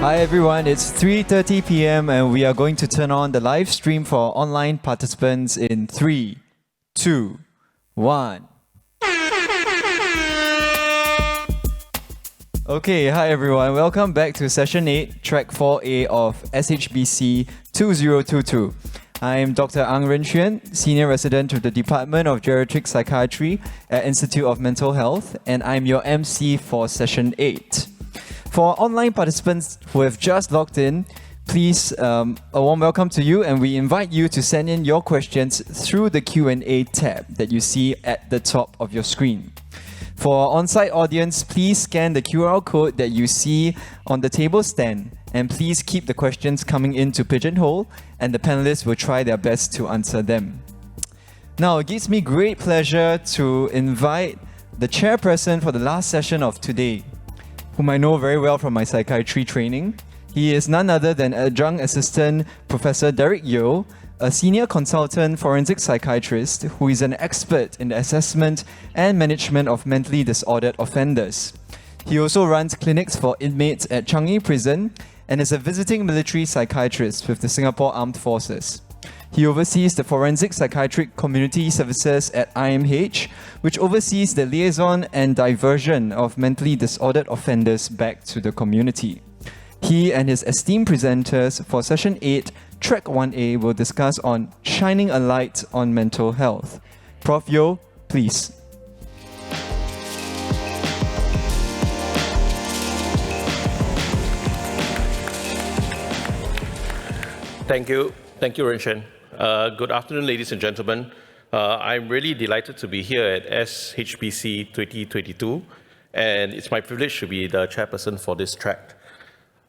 Hi everyone, it's 3:30 p.m. and we are going to turn on the live stream for online participants in 3, 2, 1. Okay, hi everyone. Welcome back to session 8, track 4A of SHBC 2022. I'm Dr. Ang Ren Xuan, Senior Resident of the Department of Geriatric Psychiatry at Institute of Mental Health, and I'm your MC for session 8. For online participants who have just logged in, please, a warm welcome to you, and we invite you to send in your questions through the Q&A tab that you see at the top of your screen. For our on-site audience, please scan the QR code that you see on the table stand, and please keep the questions coming into Pigeonhole, and the panelists will try their best to answer them. Now, it gives me great pleasure to invite the chairperson for the last session of today, whom I know very well from my psychiatry training. He is none other than Adjunct Assistant Professor Derek Yeo, a senior consultant forensic psychiatrist who is an expert in the assessment and management of mentally disordered offenders. He also runs clinics for inmates at Changi Prison and is a visiting military psychiatrist with the Singapore Armed Forces. He oversees the Forensic Psychiatric Community Services at IMH, which oversees the liaison and diversion of mentally disordered offenders back to the community. He and his esteemed presenters for Session 8, Track 1A will discuss on shining a light on mental health. Prof. Yeo, please. Thank you, Ren Xuan. Good afternoon, ladies and gentlemen. I'm really delighted to be here at SHBC 2022, and it's my privilege to be the chairperson for this track.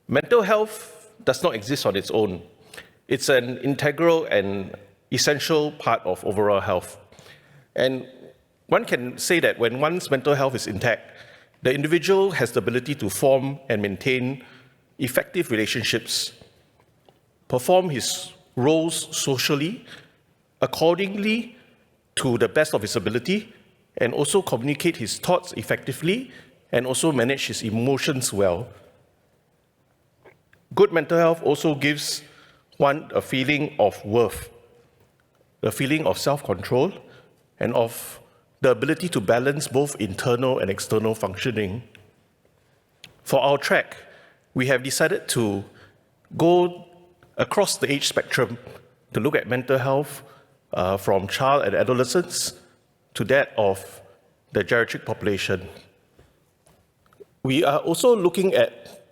Mental health does not exist on its own. It's an integral and essential part of overall health. And one can say that when one's mental health is intact, the individual has the ability to form and maintain effective relationships, perform his roles socially, accordingly to the best of his ability, and also communicate his thoughts effectively, and also manage his emotions well. Good mental health also gives one a feeling of worth, a feeling of self-control, and of the ability to balance both internal and external functioning. For our track, we have decided to go across the age spectrum to look at mental health from child and adolescents to that of the geriatric population. We are also looking at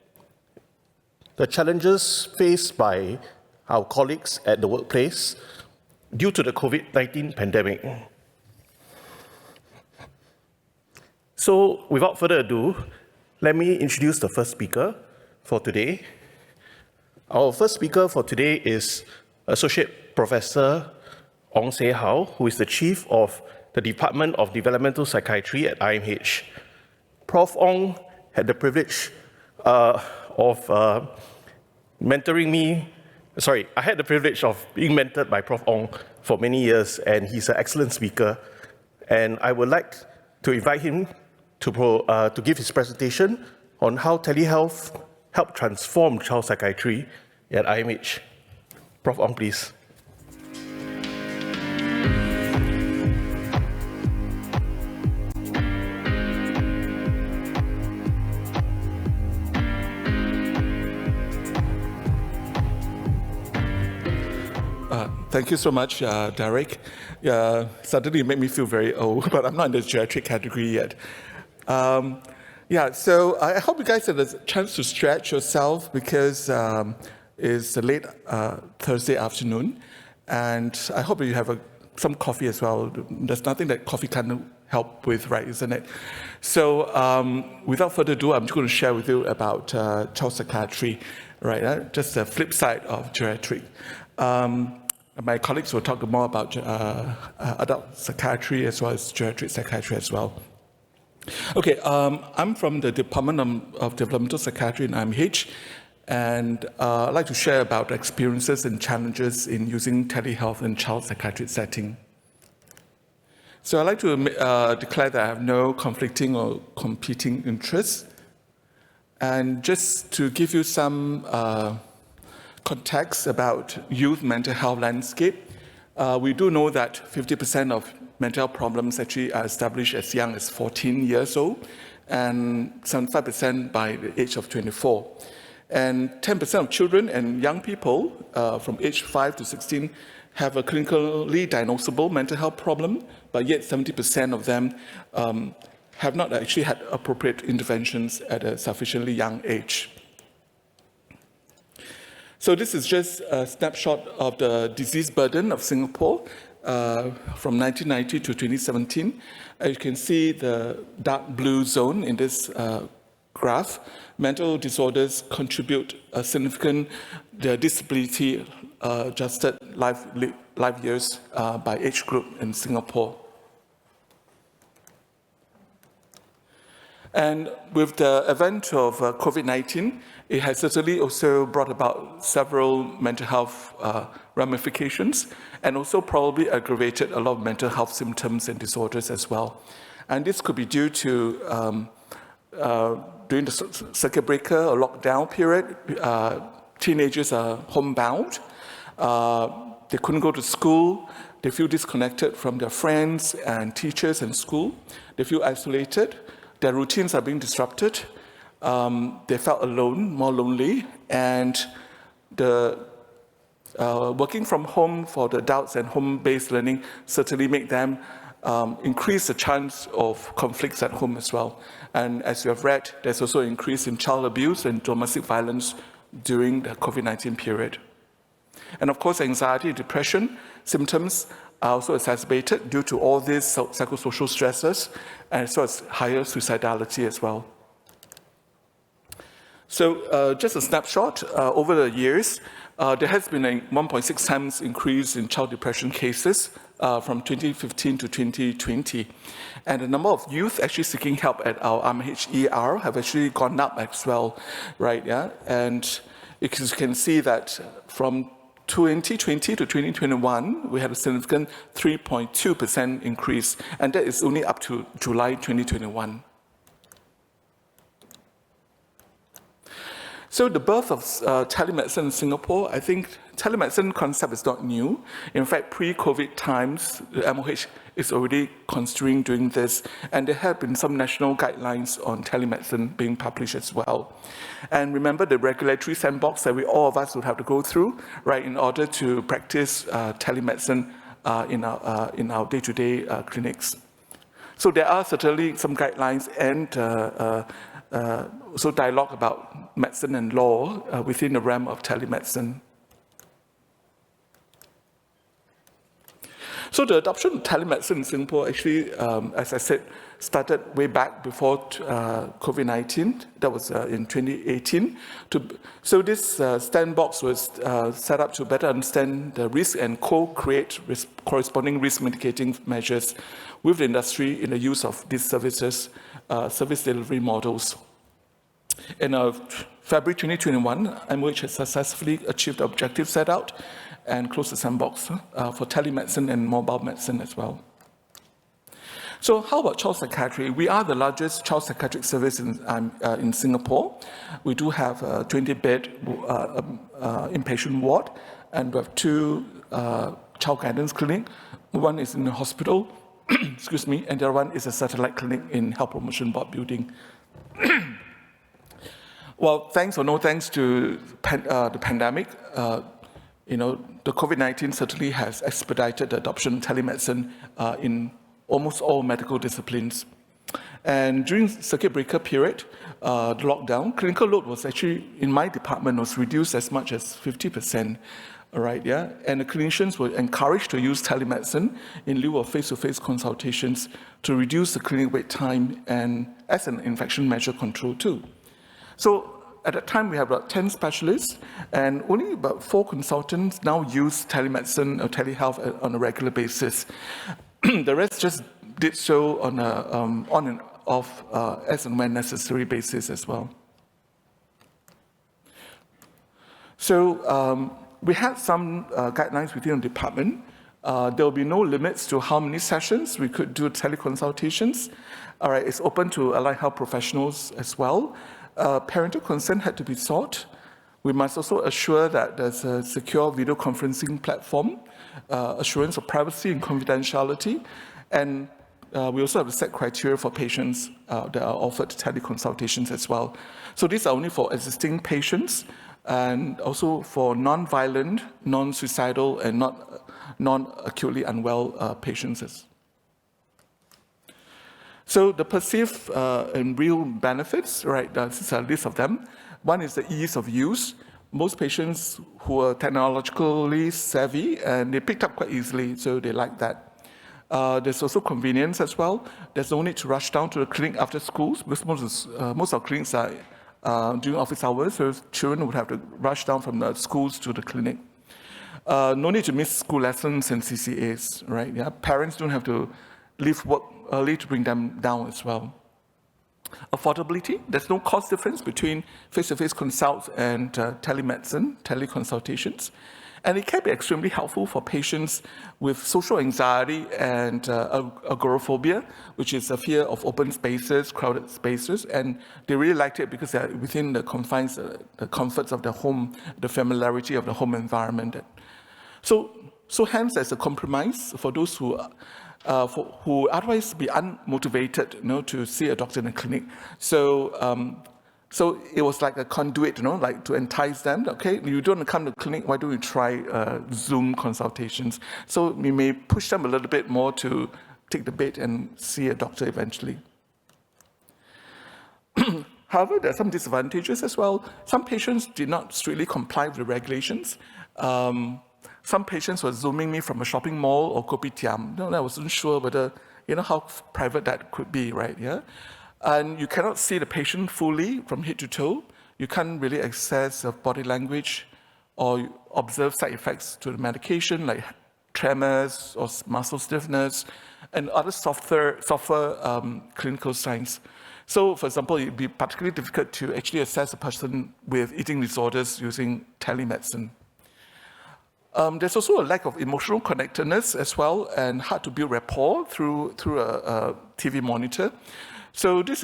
the challenges faced by our colleagues at the workplace due to the COVID-19 pandemic. So, without further ado, let me introduce the first speaker for today. Our first speaker for today is Associate Professor Ong Se Hao, who is the Chief of the Department of Developmental Psychiatry at IMH. Prof. Ong had the privilege of mentoring me. I had the privilege of being mentored by Prof. Ong for many years, and he's an excellent speaker. And I would like to invite him to give his presentation on how telehealth helped transform child psychiatry at IMH. Prof. Ong, please. Thank you so much, Derek. Suddenly it made me feel very old, but I'm not in the geriatric category yet. So I hope you guys had a chance to stretch yourself because it's a late Thursday afternoon, and I hope you have some coffee as well. There's nothing that coffee can't help with, right, isn't it? So without further ado, I'm just going to share with you about child psychiatry, right? Just the flip side of geriatric. My colleagues will talk more about adult psychiatry as well as geriatric psychiatry as well. Okay, I'm from the Department of Developmental Psychiatry in IMH, and I'd like to share about experiences and challenges in using telehealth in child psychiatric setting. So I'd like to declare that I have no conflicting or competing interests. And just to give you some context about youth mental health landscape, we do know that 50% of mental health problems actually are established as young as 14 years old, and 75% by the age of 24. And 10% of children and young people from age 5 to 16 have a clinically diagnosable mental health problem, but yet 70% of them have not actually had appropriate interventions at a sufficiently young age. So this is just a snapshot of the disease burden of Singapore from 1990 to 2017. As you can see the dark blue zone in this graph. Mental disorders contribute a significant disability adjusted life years by age group in Singapore. And with the advent of COVID-19, it has certainly also brought about several mental health ramifications, and also probably aggravated a lot of mental health symptoms and disorders as well. And this could be due to during the circuit breaker or lockdown period, teenagers are homebound. They couldn't go to school. They feel disconnected from their friends and teachers and school. They feel isolated. Their routines are being disrupted. They felt alone, more lonely, and the working from home for the adults and home-based learning certainly make them increase the chance of conflicts at home as well. And as you have read, there's also an increase in child abuse and domestic violence during the COVID-19 period. And of course, anxiety and depression symptoms are also exacerbated due to all these psychosocial stresses, and as well as higher suicidality as well. So just a snapshot, over the years, there has been a 1.6 times increase in child depression cases from 2015 to 2020. And the number of youth actually seeking help at our RMHER have actually gone up as well, right? Yeah, and you can see that from 2020 to 2021, we had a significant 3.2% increase, and that is only up to July 2021. So the birth of telemedicine in Singapore, I think telemedicine concept is not new. In fact, pre-COVID times, the MOH is already considering doing this, and there have been some national guidelines on telemedicine being published as well. And remember the regulatory sandbox that all of us would have to go through, right, in order to practice telemedicine in our day-to-day clinics. So there are certainly some guidelines and also dialogue about medicine and law within the realm of telemedicine. So the adoption of telemedicine in Singapore actually, as I said, started way back before COVID-19. That was in 2018. So this sandbox was set up to better understand the risk and co-create corresponding risk mitigating measures with the industry in the use of these services, service delivery models. In February 2021, MOH has successfully achieved the objective set out and closed the sandbox for telemedicine and mobile medicine as well. So how about child psychiatry? We are the largest child psychiatric service in Singapore. We do have a 20-bed inpatient ward, and we have 2 child guidance clinics. One is in the hospital, excuse me, and the other one is a satellite clinic in Health Promotion Board building. Well, thanks or no thanks to the pandemic, the COVID-19 certainly has expedited the adoption of telemedicine in almost all medical disciplines. And during circuit breaker period, the lockdown, clinical load was actually, in my department, was reduced as much as 50%. All right, yeah, and the clinicians were encouraged to use telemedicine in lieu of face-to-face consultations to reduce the clinic wait time and as an infection measure control too. So at that time, we have about 10 specialists, and only about 4 consultants now use telemedicine or telehealth on a regular basis. The rest just did so on and off as and when necessary basis as well. So we had some guidelines within the department. There will be no limits to how many sessions we could do teleconsultations. All right, it's open to allied health professionals as well. Parental consent had to be sought. We must also assure that there's a secure video conferencing platform, assurance of privacy and confidentiality, and we also have to set criteria for patients that are offered teleconsultations as well. So these are only for existing patients and also for non-violent, non-suicidal, and non-acutely unwell patients. So the perceived and real benefits, right, this is a list of them. One is the ease of use. Most patients who are technologically savvy, and they picked up quite easily, so they like that. There's also convenience as well. There's no need to rush down to the clinic after schools, because most of our clinics are during office hours, so children would have to rush down from the schools to the clinic. No need to miss school lessons and CCAs, right? Yeah, parents don't have to leave work early to bring them down as well. Affordability, there's no cost difference between face-to-face consults and telemedicine, teleconsultations. And it can be extremely helpful for patients with social anxiety and agoraphobia, which is a fear of open spaces, crowded spaces. And they really liked it because they're within the confines, the comforts of the home, the familiarity of the home environment. So hence, there's a compromise for those who otherwise be unmotivated, to see a doctor in a clinic. So it was like a conduit, like to entice them. Okay, you don't want to come to the clinic, why don't you try Zoom consultations? So we may push them a little bit more to take the bait and see a doctor eventually. However, there are some disadvantages as well. Some patients did not strictly comply with the regulations. Some patients were Zooming me from a shopping mall or kopitiam. I wasn't sure whether, how private that could be, right? Yeah. And you cannot see the patient fully from head to toe. You can't really access body language or observe side effects to the medication, like tremors or muscle stiffness, and other softer clinical signs. So, for example, it'd be particularly difficult to actually assess a person with eating disorders using telemedicine. There's also a lack of emotional connectedness as well, and hard to build rapport through a TV monitor. So this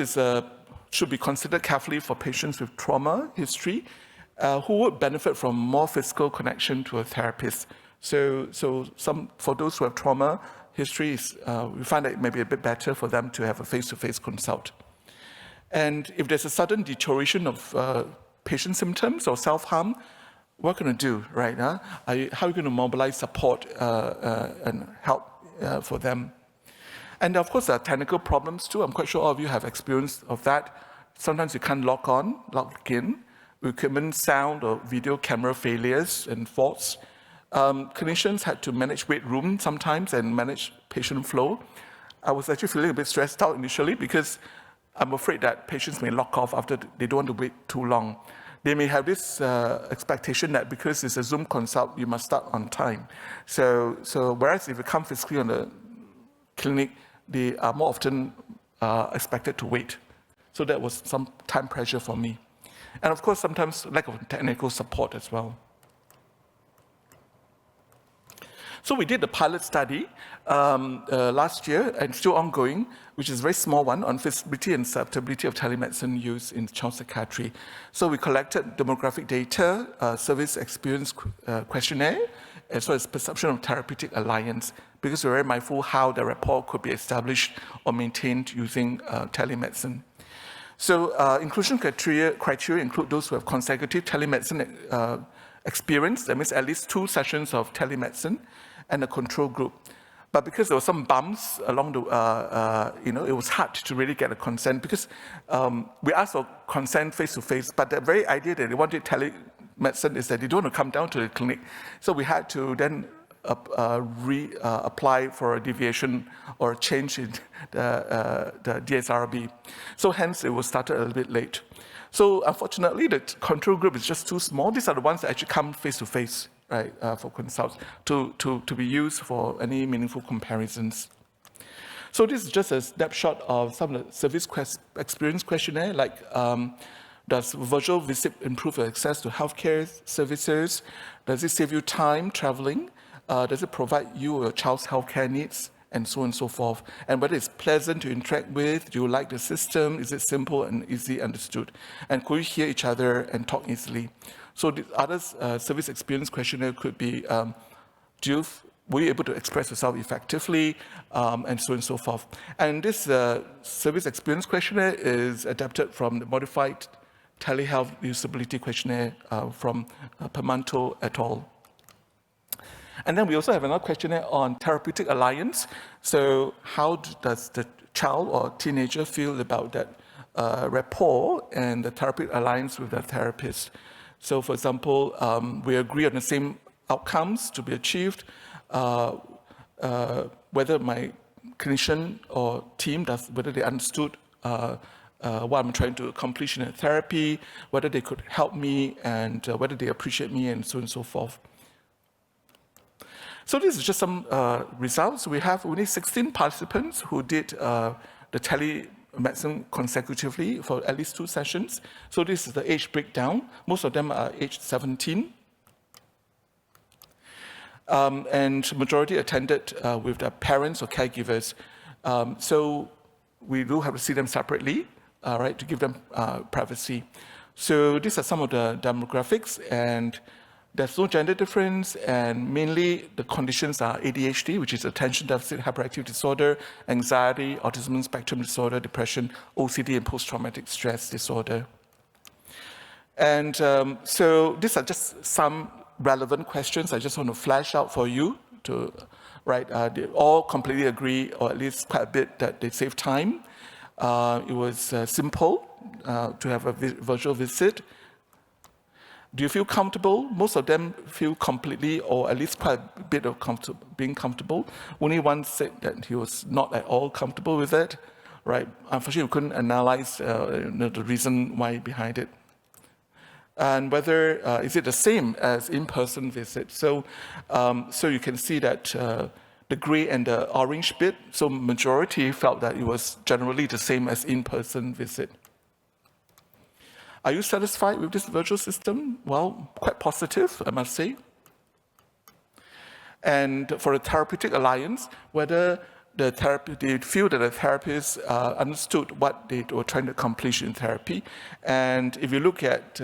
should be considered carefully for patients with trauma history who would benefit from more physical connection to a therapist. So for those who have trauma history, we find that it may be a bit better for them to have a face-to-face consult. And if there's a sudden deterioration of patient symptoms or self-harm, what can I do, right? How are you going to mobilize support and help for them? And of course, there are technical problems too. I'm quite sure all of you have experience of that. Sometimes you can't log in, equipment, sound or video camera failures and faults. Clinicians had to manage wait room sometimes and manage patient flow. I was actually feeling a bit stressed out initially because I'm afraid that patients may log off after they don't want to wait too long. They may have this expectation that because it's a Zoom consult, you must start on time. So whereas if you come physically on the clinic, they are more often expected to wait. So that was some time pressure for me. And of course, sometimes lack of technical support as well. So we did the pilot study last year, and still ongoing, which is a very small one, on feasibility and acceptability of telemedicine use in child psychiatry. So we collected demographic data, service experience questionnaire, as well as perception of therapeutic alliance, because we're very mindful how the rapport could be established or maintained using telemedicine. So inclusion criteria include those who have consecutive telemedicine experience, that means at least 2 sessions of telemedicine, and a control group. But because there were some bumps along the, it was hard to really get a consent because we asked for consent face-to-face, but the very idea that they wanted telemedicine is that they don't want to come down to the clinic. So we had to then apply for a deviation or a change in the DSRB. So hence, it was started a little bit late. So unfortunately, the control group is just too small. These are the ones that actually come face-to-face, right, for consults to be used for any meaningful comparisons. So this is just a snapshot of some of the service experience questionnaire, like does virtual visit improve your access to healthcare services? Does it save you time traveling? Does it provide you or your child's healthcare needs? and so on and so forth. And whether it's pleasant to interact with, do you like the system, is it simple and easily understood? And could you hear each other and talk easily? So the other service experience questionnaire could be, were you able to express yourself effectively, and so on and so forth. And this service experience questionnaire is adapted from the modified telehealth usability questionnaire from Permanto et al. And then we also have another questionnaire on therapeutic alliance. So how does the child or teenager feel about that rapport and the therapeutic alliance with the therapist? So for example, we agree on the same outcomes to be achieved, whether my clinician or team whether they understood what I'm trying to accomplish in a therapy, whether they could help me, and whether they appreciate me, and so on and so forth. So this is just some results. We have only 16 participants who did the telemedicine consecutively for at least 2 sessions. So this is the age breakdown. Most of them are age 17. And majority attended with their parents or caregivers. So we do have to see them separately, right, to give them privacy. So these are some of the demographics, and there's no gender difference, and mainly the conditions are ADHD, which is attention deficit hyperactive disorder, anxiety, autism spectrum disorder, depression, OCD, and post-traumatic stress disorder. And so these are just some relevant questions I just want to flash out for you to, right, they all completely agree, or at least quite a bit, that they save time. It was simple to have a virtual visit. Do you feel comfortable? Most of them feel completely, or at least quite a bit of being comfortable. Only one said that he was not at all comfortable with it, right? Unfortunately, we couldn't analyze the reason why behind it. And whether, is it the same as in-person visit? So, so you can see that the gray and the orange bit, so majority felt that it was generally the same as in-person visit. Are you satisfied with this virtual system? Well, quite positive, I must say. And for the therapeutic alliance, whether they feel that the therapist understood what they were trying to accomplish in therapy. And if you look at,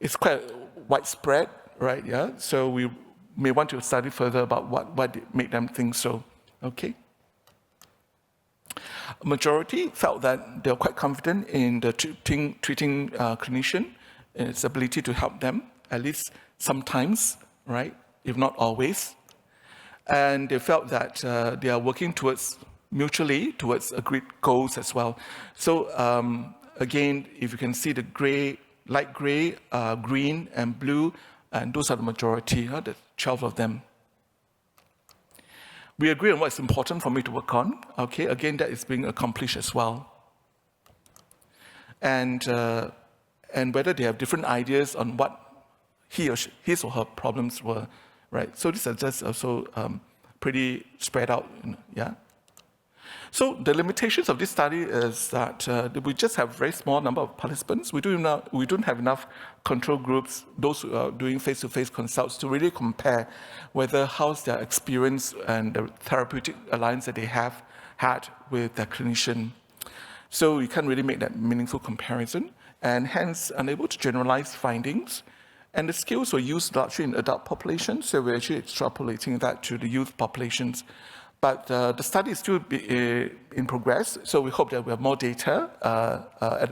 it's quite widespread, right? Yeah. So we may want to study further about what made them think so. Okay. Majority felt that they were quite confident in the treating clinician and its ability to help them, at least sometimes, right? If not always. And they felt that they are working mutually towards agreed goals as well. So again, if you can see the gray, light gray, green, and blue, and those are the majority, the 12 of them. We agree on what's important for me to work on. Okay, again, that is being accomplished as well. And whether they have different ideas on what his or her problems were, right? So these are just also pretty spread out, yeah. So the limitations of this study is that we just have a very small number of participants. We don't have enough control groups, those who are doing face-to-face consults, to really compare whether how's their experience and the therapeutic alliance that they have had with their clinician. So we can't really make that meaningful comparison, and hence unable to generalize findings. And the skills were used largely in adult populations, so we're actually extrapolating that to the youth populations. But the study is still in progress, so we hope that we have more data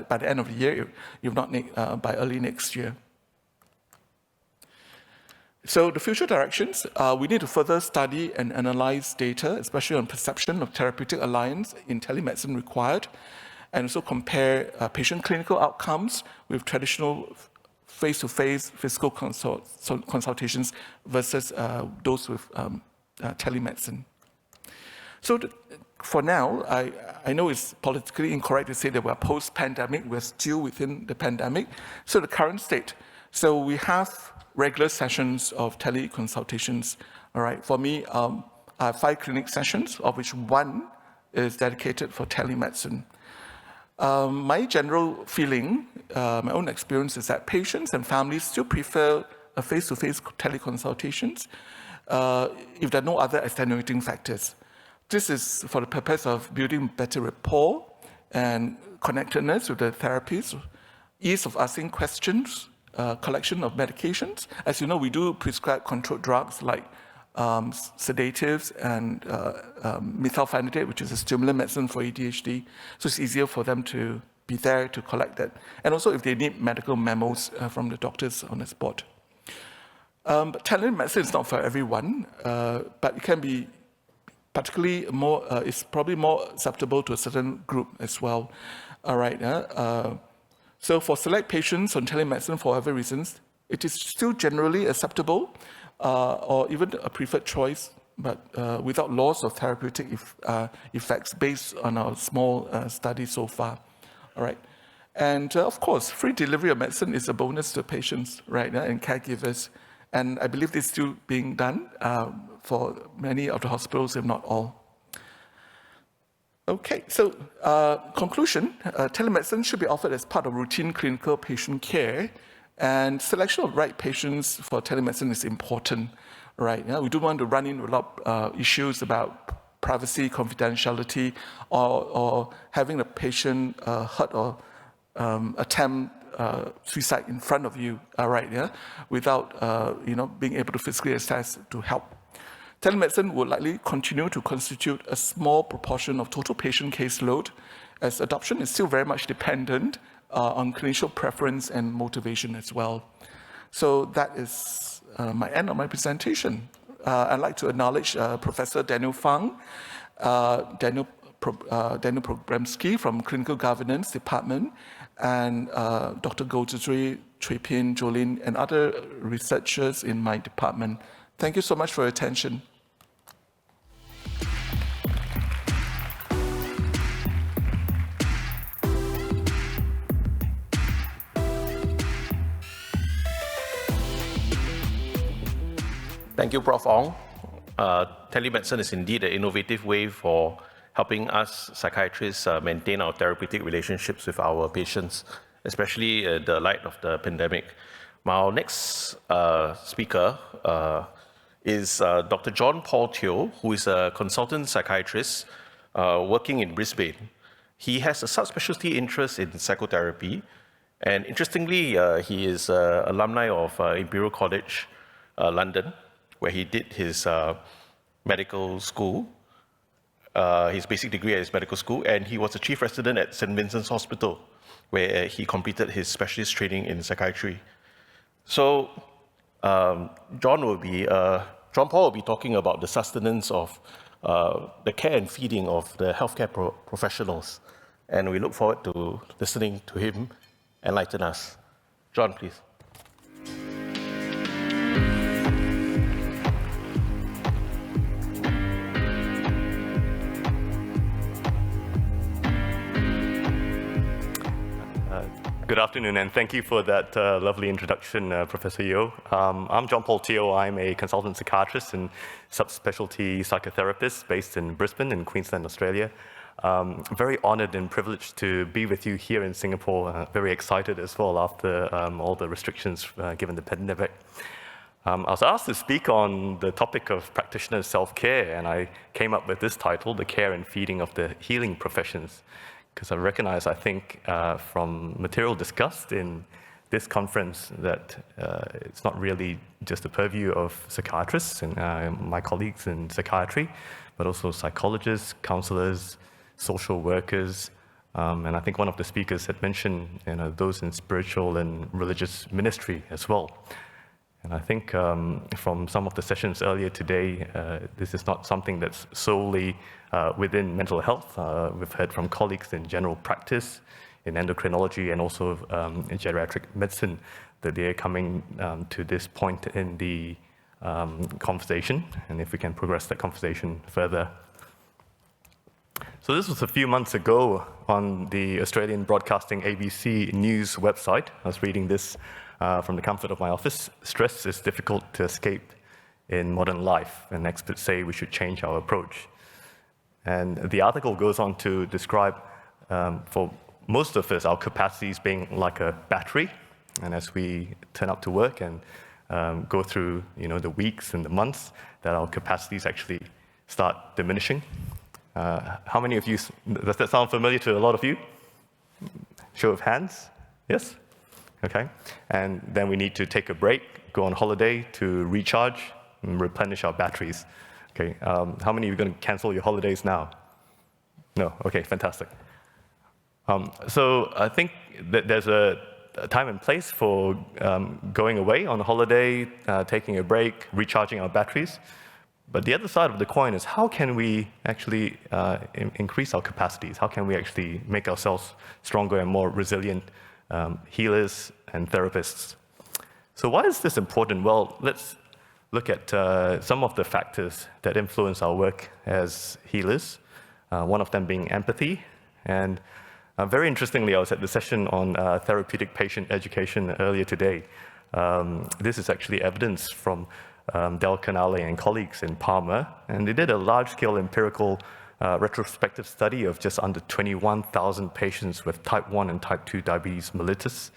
by the end of the year, if not by early next year. So the future directions, we need to further study and analyze data, especially on perception of therapeutic alliance in telemedicine required, and also compare patient clinical outcomes with traditional face-to-face physical consultations versus those with telemedicine. So for now, I know it's politically incorrect to say that we're post-pandemic, we're still within the pandemic. So the current state, so we have regular sessions of teleconsultations, all right? For me, I have 5 clinic sessions, of which 1 is dedicated for telemedicine. My general feeling, my own experience is that patients and families still prefer a face-to-face teleconsultations. if there are no other extenuating factors. This is for the purpose of building better rapport and connectedness with the therapists, ease of asking questions, collection of medications. As you know, we do prescribe controlled drugs like sedatives and methylphenidate, which is a stimulant medicine for ADHD. So it's easier for them to be there to collect that. And also if they need medical memos from the doctors on the spot. But telemedicine is not for everyone, but it can be particularly more, it's probably more acceptable to a certain group as well. All right. So for select patients on telemedicine, for whatever reasons, it is still generally acceptable or even a preferred choice, but without loss of therapeutic effects based on our small study so far. All right. And of course, free delivery of medicine is a bonus to patients, right, and caregivers. And I believe this is still being done for many of the hospitals, if not all. Okay, so conclusion, telemedicine should be offered as part of routine clinical patient care, and selection of right patients for telemedicine is important, right? We don't want to run into a lot of issues about privacy, confidentiality, or having a patient hurt or attempt suicide in front of you, without being able to physically access to help. Telemedicine will likely continue to constitute a small proportion of total patient caseload, as adoption is still very much dependent on clinician preference and motivation as well. So that is my end of my presentation. I'd like to acknowledge Professor Daniel Fang, Daniel Pogramsky from Clinical Governance Department, and Dr. Goldri, Tripin, Jolene, and other researchers in my department. Thank you so much for your attention. Thank you, Prof. Ong. Telemedicine is indeed an innovative way for helping us psychiatrists maintain our therapeutic relationships with our patients, especially in the light of the pandemic. Our next speaker is Dr. John Paul Teo, who is a consultant psychiatrist working in Brisbane. He has a subspecialty interest in psychotherapy, and interestingly, he is an alumni of Imperial College London, where he did his medical school, his basic degree at his medical school, and he was a chief resident at St. Vincent's Hospital, where he completed his specialist training in psychiatry. So John Paul will be talking about the sustenance of the care and feeding of the healthcare professionals, and we look forward to listening to him enlighten us. John, please. Good afternoon, and thank you for that lovely introduction, Professor Yeo. I'm John Paul Teo. I'm a consultant psychiatrist and subspecialty psychotherapist based in Brisbane in Queensland, Australia. Very honored and privileged to be with you here in Singapore. Very excited as well after all the restrictions given the pandemic. I was asked to speak on the topic of practitioner self-care, and I came up with this title, The Care and Feeding of the Healing Professions, because I recognize, I think, from material discussed in this conference that it's not really just the purview of psychiatrists and my colleagues in psychiatry, but also psychologists, counselors, social workers, and I think one of the speakers had mentioned those in spiritual and religious ministry as well. And I think from some of the sessions earlier today, this is not something that's solely within mental health. We've heard from colleagues in general practice, in endocrinology, and also in geriatric medicine that they're coming to this point in the conversation, and if we can progress that conversation further. So this was a few months ago on the Australian Broadcasting ABC News website. I was reading this from the comfort of my office. Stress is difficult to escape in modern life, and experts say we should change our approach. And the article goes on to describe, for most of us, our capacities being like a battery. And as we turn up to work and go through the weeks and the months that our capacities actually start diminishing. How many of you, does that sound familiar to a lot of you? Show of hands, yes? Okay, and then we need to take a break, go on holiday to recharge and replenish our batteries. Okay, how many of you are going to cancel your holidays now? No, okay, fantastic. So I think that there's a time and place for going away on a holiday, taking a break, recharging our batteries. But the other side of the coin is how can we actually increase our capacities? How can we actually make ourselves stronger and more resilient healers and therapists? So why is this important? Well, let's look at some of the factors that influence our work as healers, one of them being empathy. And very interestingly, I was at the session on therapeutic patient education earlier today. This is actually evidence from Del Canale and colleagues in Parma, and they did a large-scale empirical retrospective study of just under 21,000 patients with type 1 and type 2 diabetes mellitus.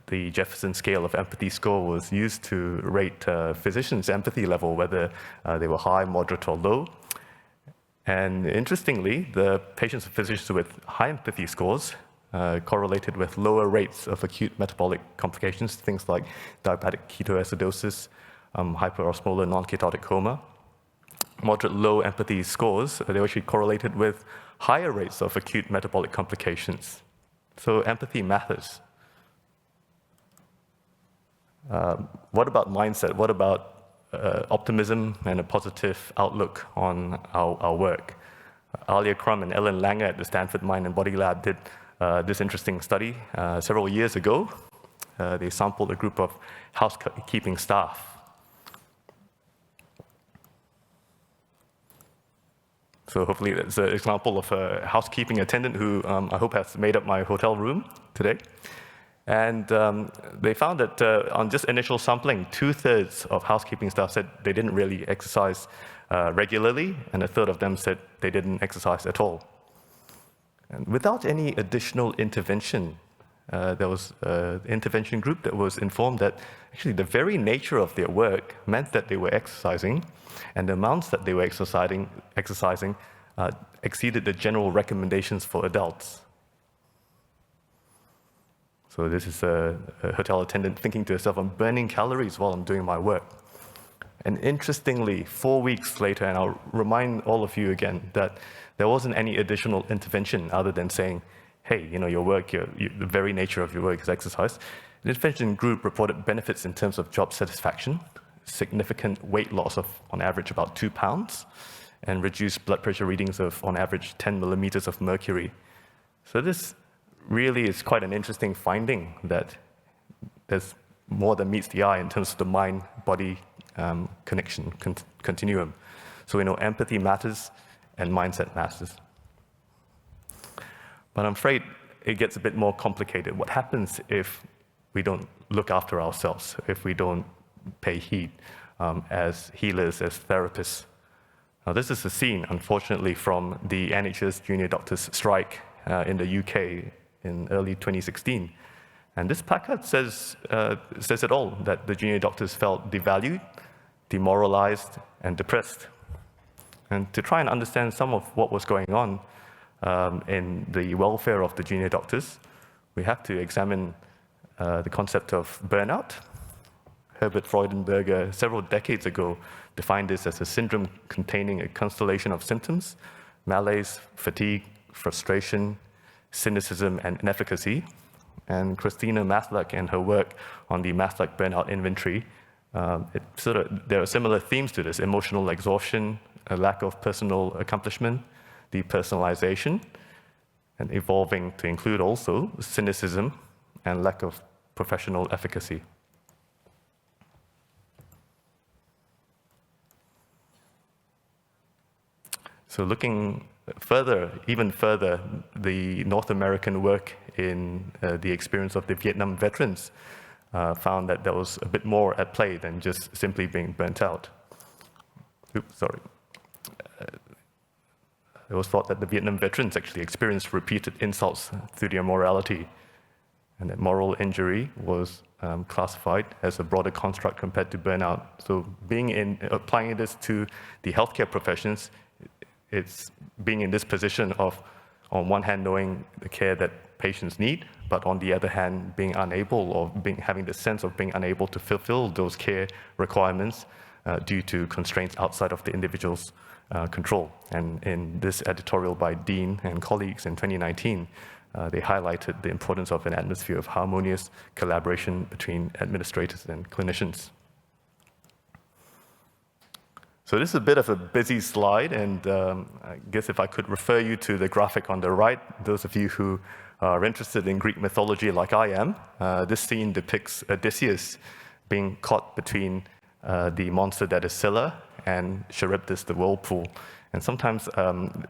The Jefferson Scale of Empathy score was used to rate physicians' empathy level, whether they were high, moderate, or low. And interestingly, the patients and physicians with high empathy scores correlated with lower rates of acute metabolic complications, things like diabetic ketoacidosis, hyperosmolar non-ketotic coma. Moderate low empathy scores, they actually correlated with higher rates of acute metabolic complications. So empathy matters. What about mindset? What about optimism and a positive outlook on our work? Alia Crum and Ellen Langer at the Stanford Mind and Body Lab did this interesting study several years ago. They sampled a group of housekeeping staff. So hopefully that's an example of a housekeeping attendant who I hope has made up my hotel room today. And they found that on just initial sampling, 2/3 of housekeeping staff said they didn't really exercise regularly, and 1/3 of them said they didn't exercise at all. And without any additional intervention, there was an intervention group that was informed that actually the very nature of their work meant that they were exercising, and the amounts that they were exercising exceeded the general recommendations for adults. So this is a hotel attendant thinking to herself, I'm burning calories while I'm doing my work. And interestingly, 4 weeks later, and I'll remind all of you again that there wasn't any additional intervention other than saying, hey, your work, the very nature of your work is exercise. The intervention group reported benefits in terms of job satisfaction, significant weight loss of, on average, about 2 pounds, and reduced blood pressure readings of, on average, 10 millimeters of mercury. So this really is quite an interesting finding that there's more than meets the eye in terms of the mind-body connection, continuum. So we know empathy matters and mindset matters. But I'm afraid it gets a bit more complicated. What happens if we don't look after ourselves, if we don't pay heed as healers, as therapists? Now, this is a scene, unfortunately, from the NHS junior doctors' strike in the UK in early 2016. And this placard says it all, that the junior doctors felt devalued, demoralized, and depressed. And to try and understand some of what was going on in the welfare of the junior doctors, we have to examine the concept of burnout. Herbert Freudenberger, several decades ago, defined this as a syndrome containing a constellation of symptoms: malaise, fatigue, frustration, cynicism, and inefficacy. And Christina Maslach and her work on the Maslach burnout inventory, there are similar themes to this: emotional exhaustion, a lack of personal accomplishment, depersonalization, and evolving to include also cynicism and lack of professional efficacy. So looking further, even further, the North American work in the experience of the Vietnam veterans found that there was a bit more at play than just simply being burnt out. Oops, sorry. It was thought that the Vietnam veterans actually experienced repeated insults through their morality. and that moral injury was classified as a broader construct compared to burnout. So applying this to the healthcare professions, it's being in this position of, on one hand, knowing the care that patients need, but on the other hand, being unable or having the sense of being unable to fulfill those care requirements due to constraints outside of the individual's control. And in this editorial by Dean and colleagues in 2019, they highlighted the importance of an atmosphere of harmonious collaboration between administrators and clinicians. So this is a bit of a busy slide, and I guess if I could refer you to the graphic on the right, those of you who are interested in Greek mythology like I am, this scene depicts Odysseus being caught between the monster that is Scylla and Charybdis, the whirlpool. And sometimes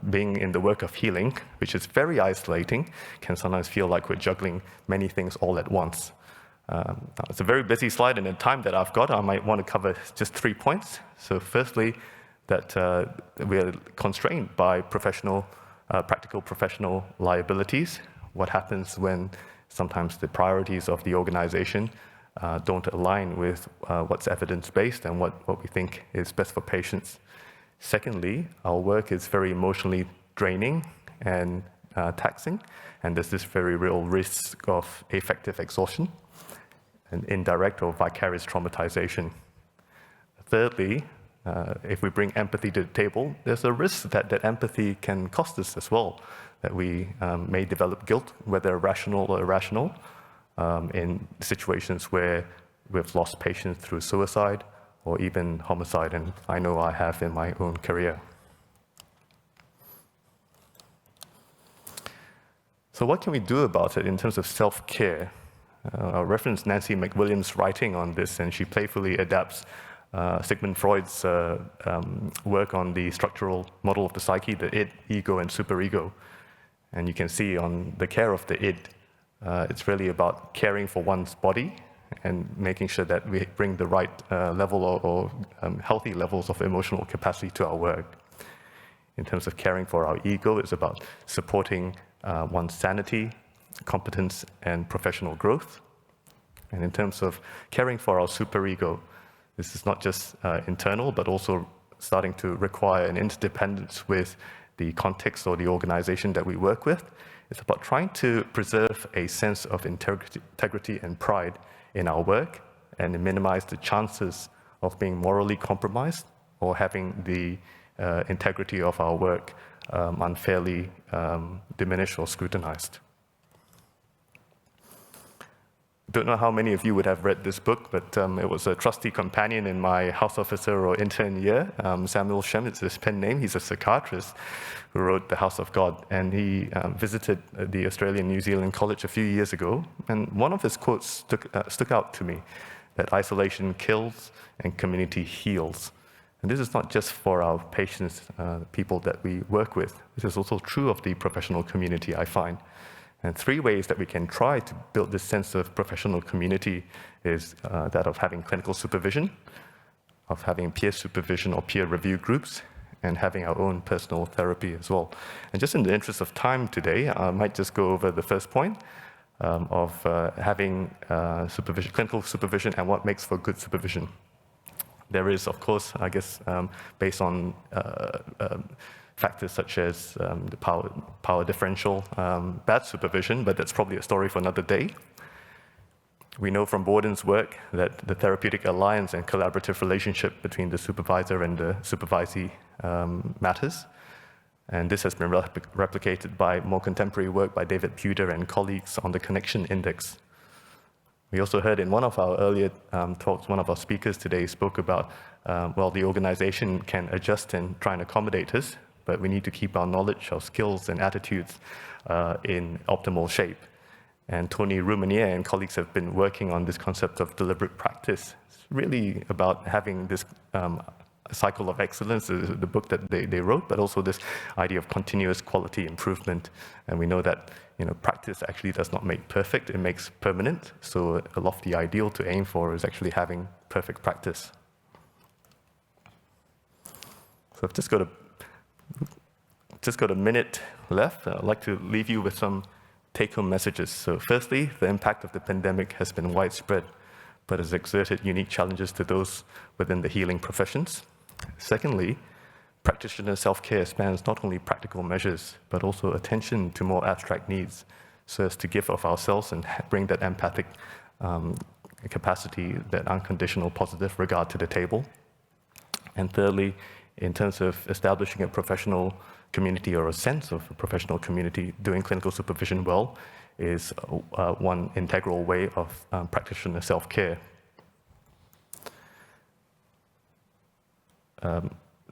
being in the work of healing, which is very isolating, can sometimes feel like we're juggling many things all at once. It's a very busy slide, and in the time that I've got, I might want to cover just 3 points. So firstly, that we are constrained by practical professional liabilities. What happens when sometimes the priorities of the organization don't align with what's evidence-based and what we think is best for patients. Secondly, our work is very emotionally draining and taxing, and there's this very real risk of affective exhaustion and indirect or vicarious traumatization. Thirdly, if we bring empathy to the table, there's a risk that empathy can cost us as well, that we may develop guilt, whether rational or irrational, in situations where we've lost patients through suicide or even homicide, and I know I have in my own career. So what can we do about it in terms of self-care? I'll reference Nancy McWilliams' writing on this, and she playfully adapts Sigmund Freud's work on the structural model of the psyche, the id, ego, and superego. And you can see on the care of the id, it's really about caring for one's body and making sure that we bring the right level or healthy levels of emotional capacity to our work. In terms of caring for our ego, it's about supporting one's sanity, competence, and professional growth. And in terms of caring for our superego, this is not just internal, but also starting to require an interdependence with the context or the organization that we work with. It's about trying to preserve a sense of integrity and pride in our work and minimize the chances of being morally compromised or having the integrity of our work unfairly diminished or scrutinized. Don't know how many of you would have read this book, but it was a trusty companion in my house officer or intern year. Samuel Shem, it's his pen name. He's a psychiatrist who wrote The House of God, and he visited the Australian New Zealand College a few years ago. And one of his quotes stuck out to me, that isolation kills and community heals. And this is not just for our patients, people that we work with. This is also true of the professional community, I find. And 3 ways that we can try to build this sense of professional community is that of having clinical supervision, of having peer supervision or peer review groups, and having our own personal therapy as well. And just in the interest of time today, I might just go over the first point of having supervision, clinical supervision, and what makes for good supervision. There is, of course, I guess, based on factors such as the power differential, bad supervision, but that's probably a story for another day. We know from Borden's work that the therapeutic alliance and collaborative relationship between the supervisor and the supervisee matters. And this has been replicated by more contemporary work by David Puder and colleagues on the connection index. We also heard in one of our earlier talks, one of our speakers today spoke about, the organization can adjust and try and accommodate us, but we need to keep our knowledge, our skills, and attitudes in optimal shape. And Tony Rumanier and colleagues have been working on this concept of deliberate practice. It's really about having this cycle of excellence, the book that they wrote, but also this idea of continuous quality improvement. And we know that practice actually does not make perfect, it makes permanent. So a lofty ideal to aim for is actually having perfect practice. So I've just got a minute left. I'd like to leave you with some take-home messages. So firstly, the impact of the pandemic has been widespread, but has exerted unique challenges to those within the healing professions. Secondly, practitioner self-care spans not only practical measures, but also attention to more abstract needs, so as to give of ourselves and bring that empathic capacity, that unconditional positive regard to the table. And thirdly, in terms of establishing a professional community or a sense of a professional community, doing clinical supervision well is one integral way of practitioner self-care.